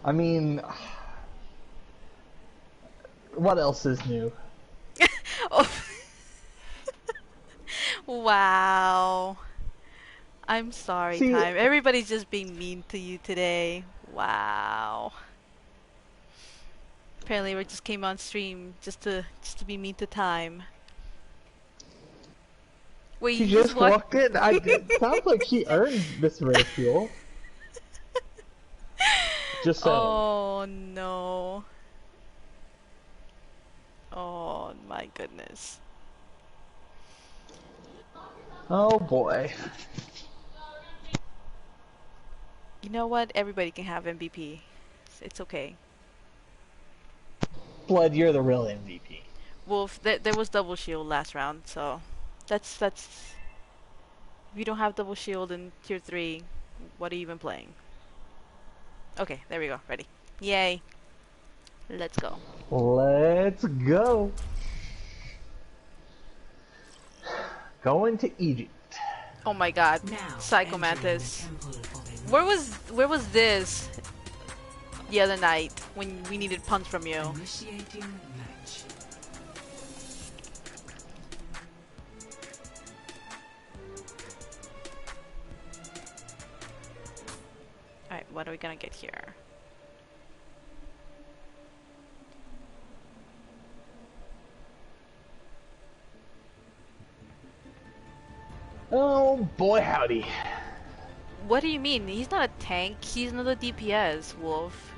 Speaker 1: I mean, what else is new?
Speaker 2: Oh. Wow. I'm sorry,
Speaker 1: See,
Speaker 2: Time. Everybody's just being mean to you today. Wow. Apparently we just came on stream just to be mean to Time. Wait,
Speaker 1: she
Speaker 2: you
Speaker 1: just walked in. It sounds like she earned this ridicule. Just saying.
Speaker 2: Oh no. Oh my goodness.
Speaker 1: Oh boy.
Speaker 2: You know what? Everybody can have MVP. It's okay.
Speaker 1: Blood, you're the real MVP.
Speaker 2: Wolf, there was double shield last round, so that's if you don't have double shield in tier 3, what are you even playing? Okay, there we go. Ready. Yay. Let's go.
Speaker 1: Let's go. Going to Egypt.
Speaker 2: Oh my god. Psycho Mantis. Where was this the other night when we needed punch from you?
Speaker 3: Initiating match.
Speaker 2: Alright, what are we gonna get here?
Speaker 1: Oh boy, howdy.
Speaker 2: What do you mean? He's not a tank, he's another DPS, Wolf.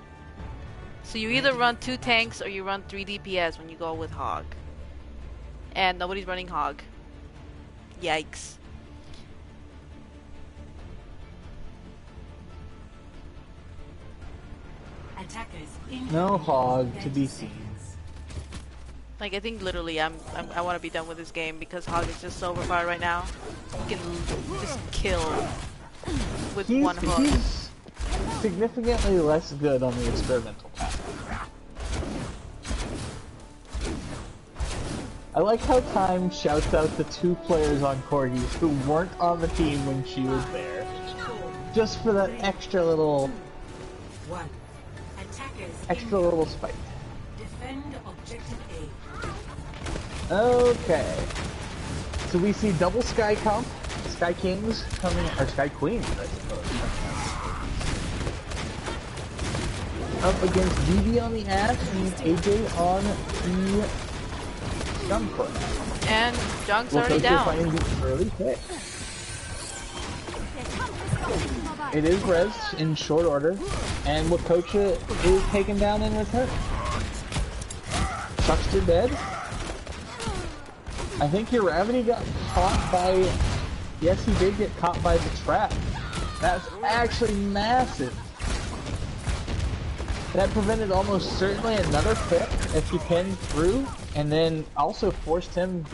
Speaker 2: So you either run 2 tanks or you run 3 DPS when you go with Hog. And nobody's running Hog. Yikes.
Speaker 3: Attackers
Speaker 1: No Hog to be seen.
Speaker 2: Like, I think literally I want to be done with this game because Hog is just so overpowered right now. He can just kill with one hook.
Speaker 1: He's significantly less good on the experimental path. I like how Time shouts out the 2 players on Corgi who weren't on the team when she was there. Just for that extra little spite.
Speaker 3: defend objective A.
Speaker 1: Okay. So we see double Sky Comp, Sky Kings coming, or Sky Queens, I suppose. Up against Vivi on the Ash and AJ on the Junkfoot.
Speaker 2: And Junk's already down.
Speaker 1: Finding the early pick. It is res in short order, and Wakocha is taken down in return. Chuckster dead. I think your Gravity got caught by... Yes, he did get caught by the trap. That's actually massive. That prevented almost certainly another pick if he pinned through, and then also forced him...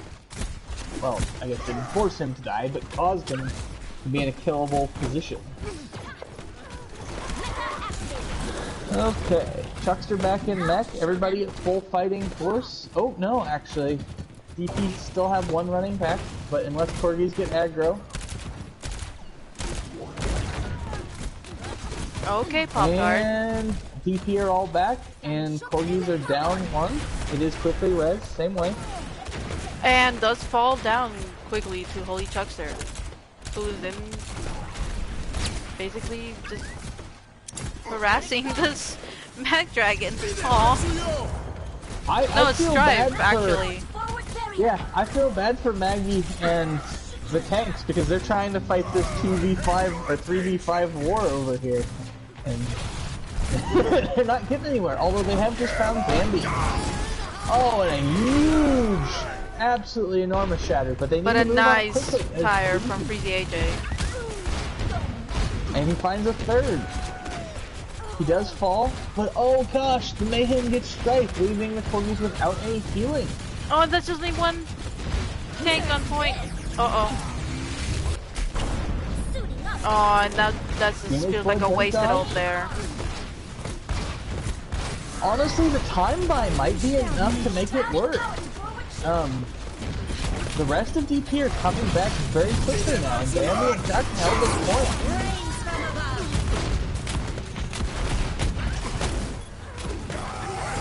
Speaker 1: Well, I guess didn't force him to die, but caused him to be in a killable position. Okay, Chuckster back in mech, everybody at full fighting force. Oh, no, actually. DP still have 1 running back, but unless Corgis get aggro.
Speaker 2: Okay, Pop-Tart.
Speaker 1: And DP are all back, and Corgis are down one. It is quickly res, same way.
Speaker 2: And does fall down quickly to Holy Chuckster, who's then basically just harassing this Mag Dragon. Aww. No, it's Strife, actually.
Speaker 1: Yeah, I feel bad for Maggie and the tanks because they're trying to fight this 2v5 or 3v5 war over here. And they're not getting anywhere, although they have just found Bambi. Oh, and a huge, absolutely enormous shatter, but they need to move
Speaker 2: nice
Speaker 1: on quickly.
Speaker 2: tire from Freezy AJ.
Speaker 1: And he finds a third. He does fall, but oh gosh, the Mayhem gets Strife, leaving the Corgis without any healing.
Speaker 2: Oh, that's just only one tank on point. Uh-oh. Oh, and that just feels like a wasted ult there.
Speaker 1: Honestly, the time buy might be enough to make it work. The rest of DP are coming back very quickly now, and Bambi and Duck held this point.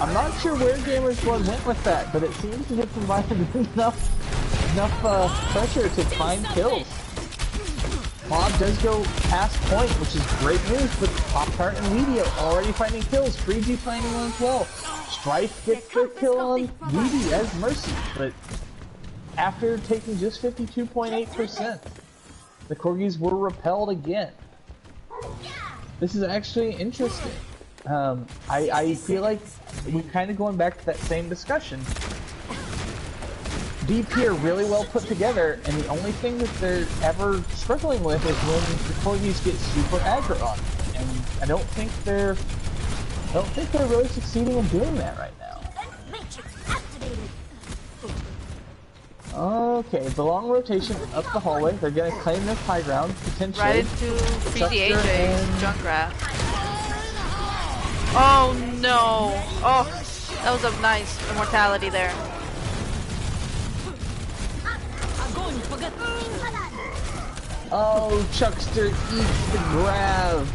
Speaker 1: I'm not sure where Gamers Blood went with that, but it seems to have provided enough pressure to find kills. Mob does go past point, which is great news, but Pop-Tart and Weedy are already finding kills. Freezy finding one as well. Strife gets their kill on Weedy as Mercy, but after taking just 52.8%, the Corgis were repelled again. This is actually interesting. I feel like we're kind of going back to that same discussion. DP are really well put together, and the only thing that they're ever struggling with is when the Corgis get super aggro on them. And I don't think they're really succeeding in doing that right now. Okay, the long rotation up the hallway. They're gonna claim this high ground, potentially.
Speaker 2: Right into Freezy AJ, Junkrat. Oh no! Oh, that was a nice immortality there.
Speaker 1: Oh, Chuckster eats the grab.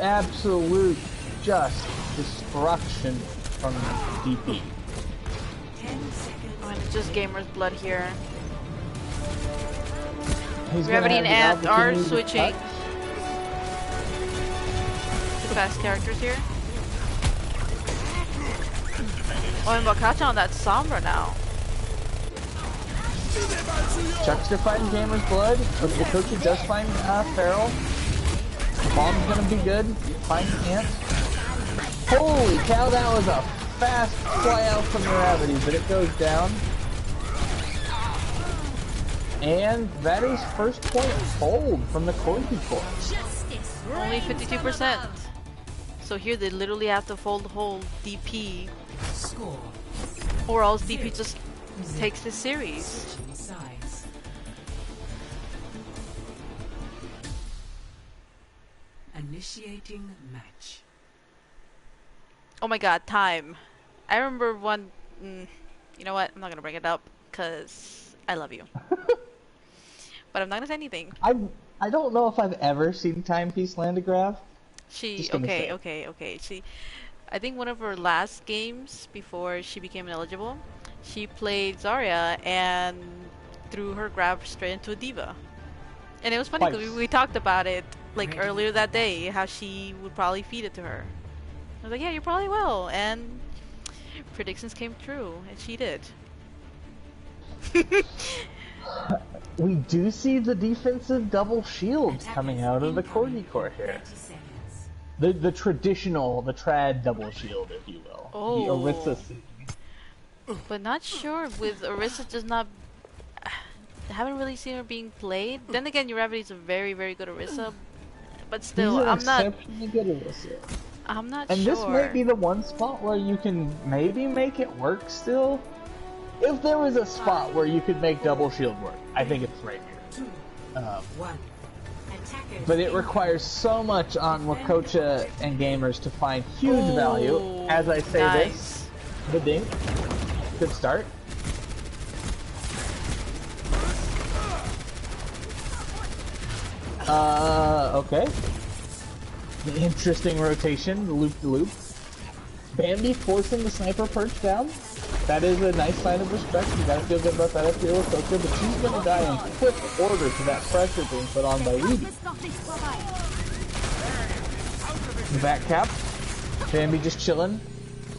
Speaker 1: Absolute just destruction from DP.
Speaker 2: Oh, and it's just Gamer's Blood here.
Speaker 1: Gravity
Speaker 2: and Ant are switching. Fast characters here. Oh, and Bakacha on that Sombra now.
Speaker 1: Chuckster fighting Gamer's Blood, but the coach does find Feral. Bomb's gonna be good. Find Ant. Holy cow, that was a fast fly out from Gravity, but it goes down. And that is first point hold from the Corgi core.
Speaker 2: Only 52%. So here they literally have to hold DP, or else DP just takes the series.
Speaker 3: Initiating match.
Speaker 2: Oh my god, time. I remember one, you know what, I'm not gonna bring it up, cause I love you. But I'm not gonna say anything.
Speaker 1: I don't know if I've ever seen Timepiece land a grab.
Speaker 2: Okay. I think one of her last games before she became ineligible, she played Zarya and threw her grab straight into a diva. And it was funny because we talked about it like earlier that day, how she would probably feed it to her. I was like, yeah, you probably will. And predictions came true, and she did.
Speaker 1: We do see the defensive double shield coming out of the Corgi core here. The traditional, the trad double shield, if you will.
Speaker 2: Oh.
Speaker 1: The Orisa.
Speaker 2: But not sure with Orisa just not... I haven't really seen her being played. Then again, Uravity's a very, very good Orisa. But still, I'm not...
Speaker 1: exceptionally good Orisa.
Speaker 2: I'm not
Speaker 1: and
Speaker 2: sure.
Speaker 1: And this might be the one spot where you can maybe make it work still. If there was a spot where you could make double shield work, I think it's right here. But it requires so much on Wakocha and Gamers to find huge value. As I say this, the dink. Good start. Okay. Interesting rotation, the loop-de-loop. Bambi forcing the sniper perch down. That is a nice sign of respect. You gotta feel good about that if you're a coacher, but she's gonna die in quick order to that pressure being put on by Weedy. The back cap. Bambi just chilling.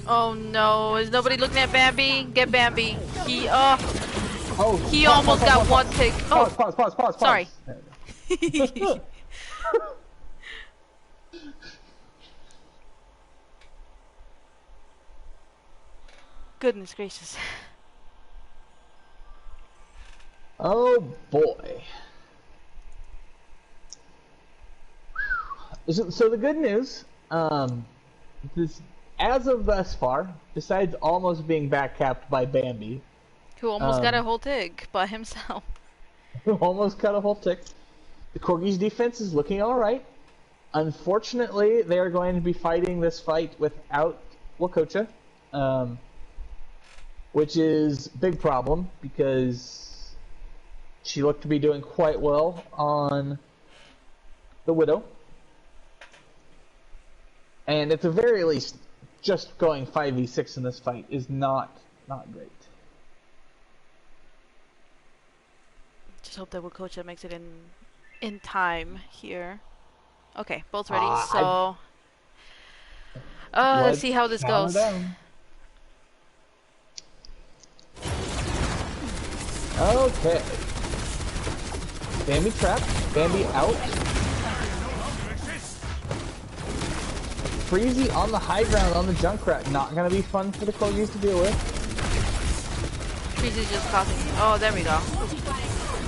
Speaker 2: Oh no, is nobody looking at Bambi? Get Bambi. He he
Speaker 1: pause,
Speaker 2: almost got one tick. Oh,
Speaker 1: pause.
Speaker 2: Sorry. Goodness gracious.
Speaker 1: Oh boy. So the good news, this, as of thus far, besides almost being backcapped by Bambi,
Speaker 2: Who almost got a whole tick by himself.
Speaker 1: who almost got a whole tick, the Corgi's defense is looking alright. Unfortunately, they are going to be fighting this fight without Wakocha, which is a big problem because she looked to be doing quite well on the Widow. And at the very least, just going 5v6 in this fight is not great.
Speaker 2: Just hope that Wakocha makes it in time here. Okay, both ready, so let's see how this goes.
Speaker 1: Okay. Bambi trapped, Bambi out. Freezy on the high ground on the Junkrat, not gonna be fun for the Corgis to deal with.
Speaker 2: Freezy's just causing. Oh, there we go.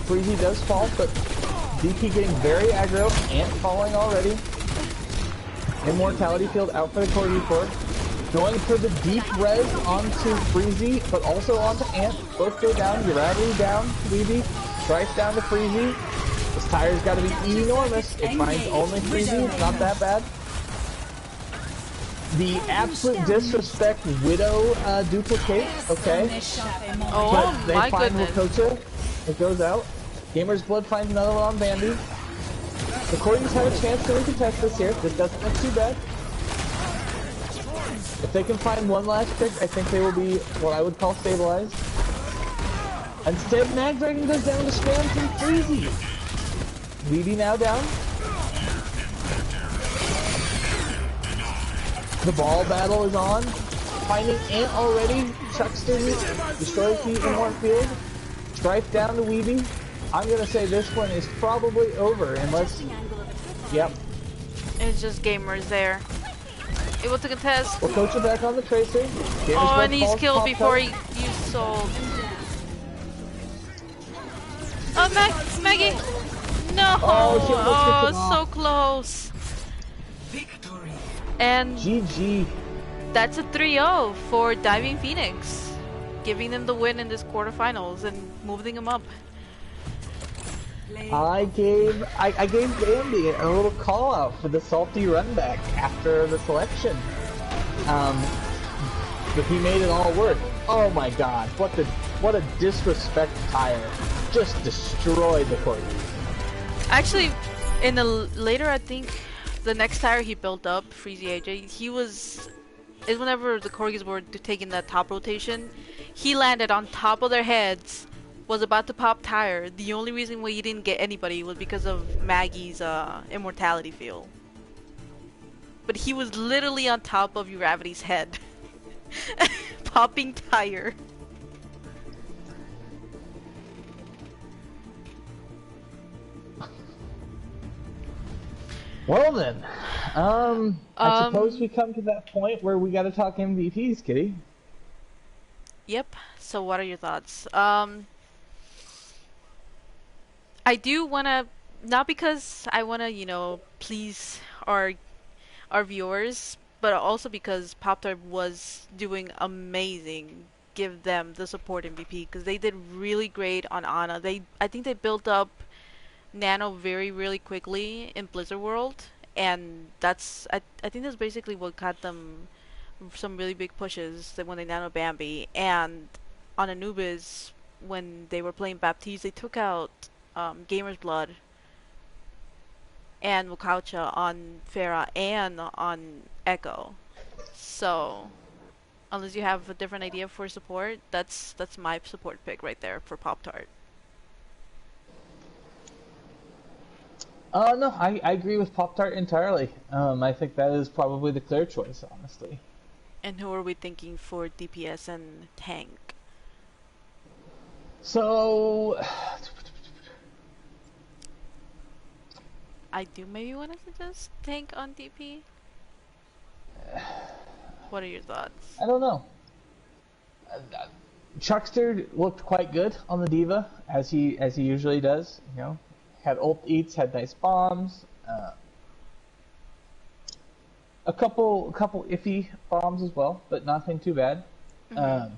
Speaker 1: Freezy does fall, but DP getting very aggro. Ant falling already. Immortality field out for the Corgi core. Going for the deep res onto Freezy, but also onto Ant. Both go down. Uravity down to Weeby. Strife down to Freezy. This tire's got to be enormous. It finds only Freezy. It's not that bad. The absolute disrespect Widow duplicate. Okay.
Speaker 2: Oh
Speaker 1: But they
Speaker 2: my
Speaker 1: find
Speaker 2: goodness.
Speaker 1: Wakocha. It goes out. Gamer's Blood finds another one on Bambi. The Corgis have a chance to recontest this here. This doesn't look too bad. If they can find one last pick, I think they will be what I would call stabilized. Instead, Magdragon goes down to spam some Freezy. Weedy now down. The ball battle is on. Finding Ant already. Chuckster destroys the Immort field. Strife down to Weeby. I'm gonna say this one is probably over unless... Yep.
Speaker 2: It's just gamers there. Able to contest.
Speaker 1: Wakocha back on the Tracer.
Speaker 2: Oh, and he's killed before he used sold. Oh, Maggie! No!
Speaker 1: Oh,
Speaker 2: so close.
Speaker 3: Victory.
Speaker 2: And
Speaker 1: GG.
Speaker 2: that's a 3-0 for Diving Phoenix, giving them the win in this quarterfinals and moving them up.
Speaker 1: I gave Bambi a little call out for the salty run back after the selection. But he made it all work. Oh my god, what a disrespect tire. Just destroyed the Corgi.
Speaker 2: Actually, in the later, I think the next tire he built up, Freezy AJ, is whenever the Corgis were taking that top rotation, he landed on top of their heads, was about to pop tire. The only reason why he didn't get anybody was because of Maggie's immortality field. But he was literally on top of Uravity's head. Popping tire.
Speaker 1: Well then, I suppose we come to that point where we gotta talk MVPs, Kitty.
Speaker 2: Yep. So what are your thoughts? I do wanna, not because I wanna, please our viewers, but also because Pop-Tart was doing amazing. Give them the support MVP because they did really great on Ana. I think they built up Nano really quickly in Blizzard World, and I think that's basically what got them some really big pushes when they Nano Bambi. And on Anubis, when they were playing Baptiste, they took out Gamer's Blood and Wakaucha on Farah and on Echo. So unless you have a different idea for support, that's my support pick right there for Pop Tart.
Speaker 1: No, I agree with Pop Tart entirely. I think that is probably the clear choice, honestly.
Speaker 2: And who are we thinking for DPS and tank?
Speaker 1: So,
Speaker 2: I do maybe want to suggest tank on DP. What are your thoughts?
Speaker 1: I don't know. Chuckster looked quite good on the Diva, as he usually does. You know, had ult eats, had nice bombs. A couple iffy bombs as well, but nothing too bad.
Speaker 2: Mm-hmm.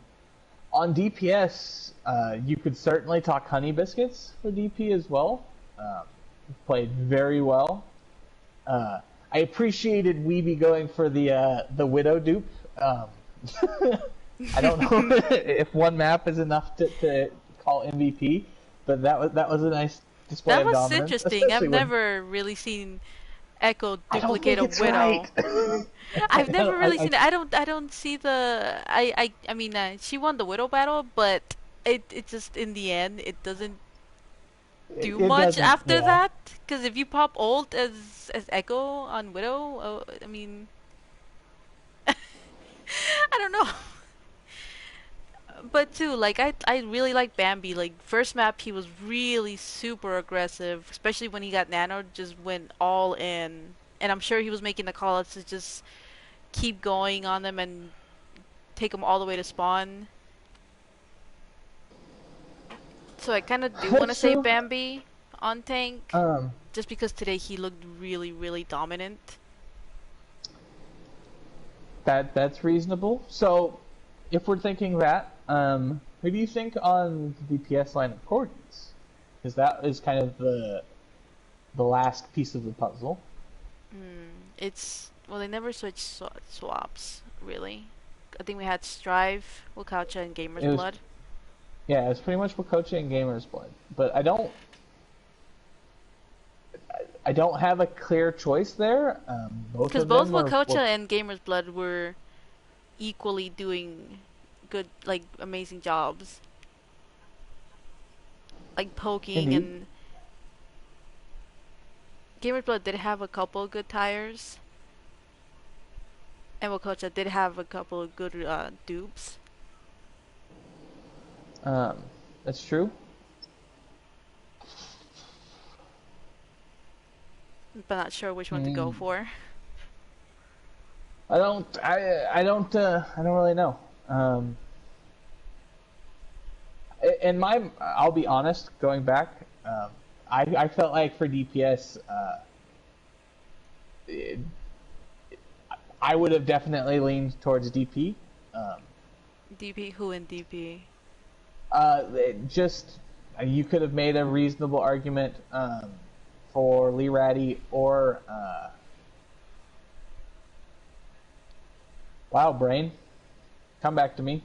Speaker 1: On DPS, you could certainly talk Honey Biscuits for DP as well. Played very well. I appreciated Weeby going for the Widow dupe. I don't know if one map is enough to call MVP, but that was a nice display of dominance.
Speaker 2: That was interesting. I've never really seen Echo duplicate a Widow.
Speaker 1: Right.
Speaker 2: I've never really seen it. I don't see the. I mean, she won the Widow battle, but it just in the end it doesn't do much after that. Because if you pop ult as Echo on Widow, I mean, I don't know. But too, like I really like Bambi. Like first map, he was really super aggressive, especially when he got nanoed. Just went all in, and I'm sure he was making the call outs to just keep going on them and take them all the way to spawn. So I kind of do want to say Bambi on tank, just because today he looked really, really dominant.
Speaker 1: That's reasonable. So, if we're thinking that, who do you think on the DPS line of Corgis? Because that is kind of the last piece of the puzzle.
Speaker 2: It's well, they never switched swaps really. I think we had Strive, Wakaucha, and Gamer's Blood.
Speaker 1: Yeah, it's pretty much Wakaucha and Gamer's Blood, but I don't have a clear choice there.
Speaker 2: Because both Wakaucha and Gamer's Blood were equally doing good, like amazing jobs, like poking.
Speaker 1: Indeed.
Speaker 2: And Gamer's Blood did have a couple good tires, and Wakaucha did have a couple of good dupes.
Speaker 1: That's true.
Speaker 2: But not sure which one to go for.
Speaker 1: I don't really know. I'll be honest, going back, I felt like for DPS, I would have definitely leaned towards DP.
Speaker 2: DP? Who in DP?
Speaker 1: You could have made a reasonable argument for Lee Ratty or wow, brain, come back to me.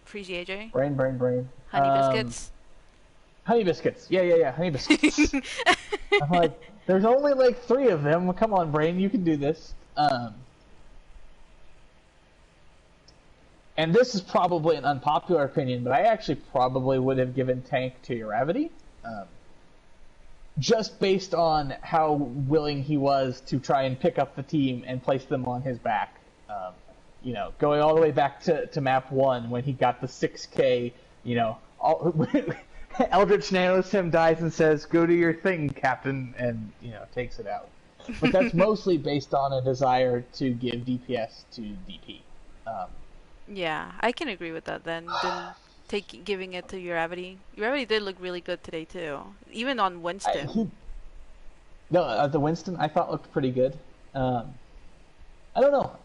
Speaker 2: Freezy AJ.
Speaker 1: Brain.
Speaker 2: Honey Biscuits.
Speaker 1: Honey Biscuits. Yeah. Honey Biscuits. I'm like, there's only like 3 of them. Come on, brain, you can do this. And this is probably an unpopular opinion, but I actually probably would have given Tank to Uravity. Just based on how willing he was to try and pick up the team and place them on his back. Going all the way back to map 1 when he got the 6K, Eldritch nanos him, dies and says, "Go do your thing, Captain," and, takes it out. But that's mostly based on a desire to give DPS to DP.
Speaker 2: Yeah, I can agree with that then. Giving it to Uravity. Uravity did look really good today too, even on Winston.
Speaker 1: The Winston I thought looked pretty good. I don't know.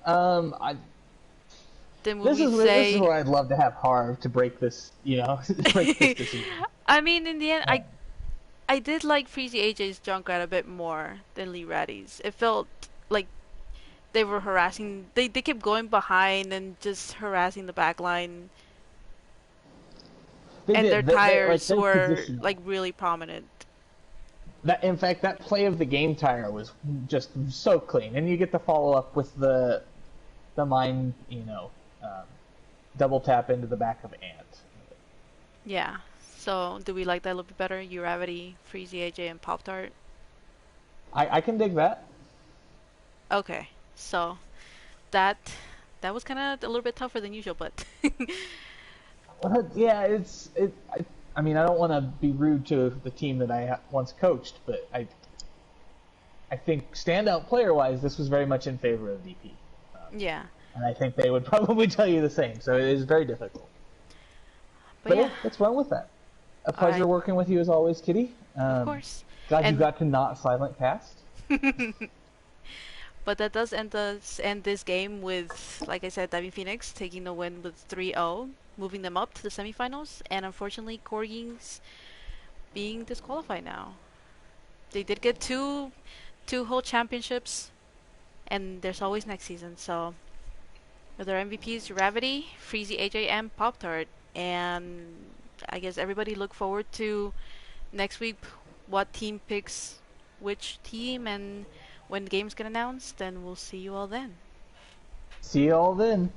Speaker 1: This is where I'd love to have Harv to break this. Break this decision.
Speaker 2: I mean, in the end, I did like Freezy AJ's Junkrat a bit more than Lee Ratty's. It felt like they were harassing. They kept going behind and just harassing the backline. And their tires were like really prominent.
Speaker 1: That, in fact, that play of the game tire was just so clean, and you get to follow up with the mine, double tap into the back of Ant.
Speaker 2: Yeah. So, do we like that a little bit better? Uravity, Freezy AJ, and Pop Tart.
Speaker 1: I can dig that.
Speaker 2: Okay. So, that was kind of a little bit tougher than usual, but
Speaker 1: Yeah, I mean, I don't want to be rude to the team that I once coached, but I think standout player-wise, this was very much in favor of DP.
Speaker 2: yeah.
Speaker 1: And I think they would probably tell you the same. So it is very difficult. But yeah, let's run with that. A pleasure working with you as always, Kitty.
Speaker 2: Of course.
Speaker 1: Glad you got to not silent cast.
Speaker 2: But that does end this game with, like I said, Diving Phoenix taking the win with 3-0, moving them up to the semifinals, and unfortunately Corgis being disqualified now. They did get two whole championships, and there's always next season. So with our MVPs, Uravity, Freezy AJ, and Pop Tart, and I guess everybody look forward to next week what team picks which team, and when the games get announced, then we'll see you all then.
Speaker 1: See you all then.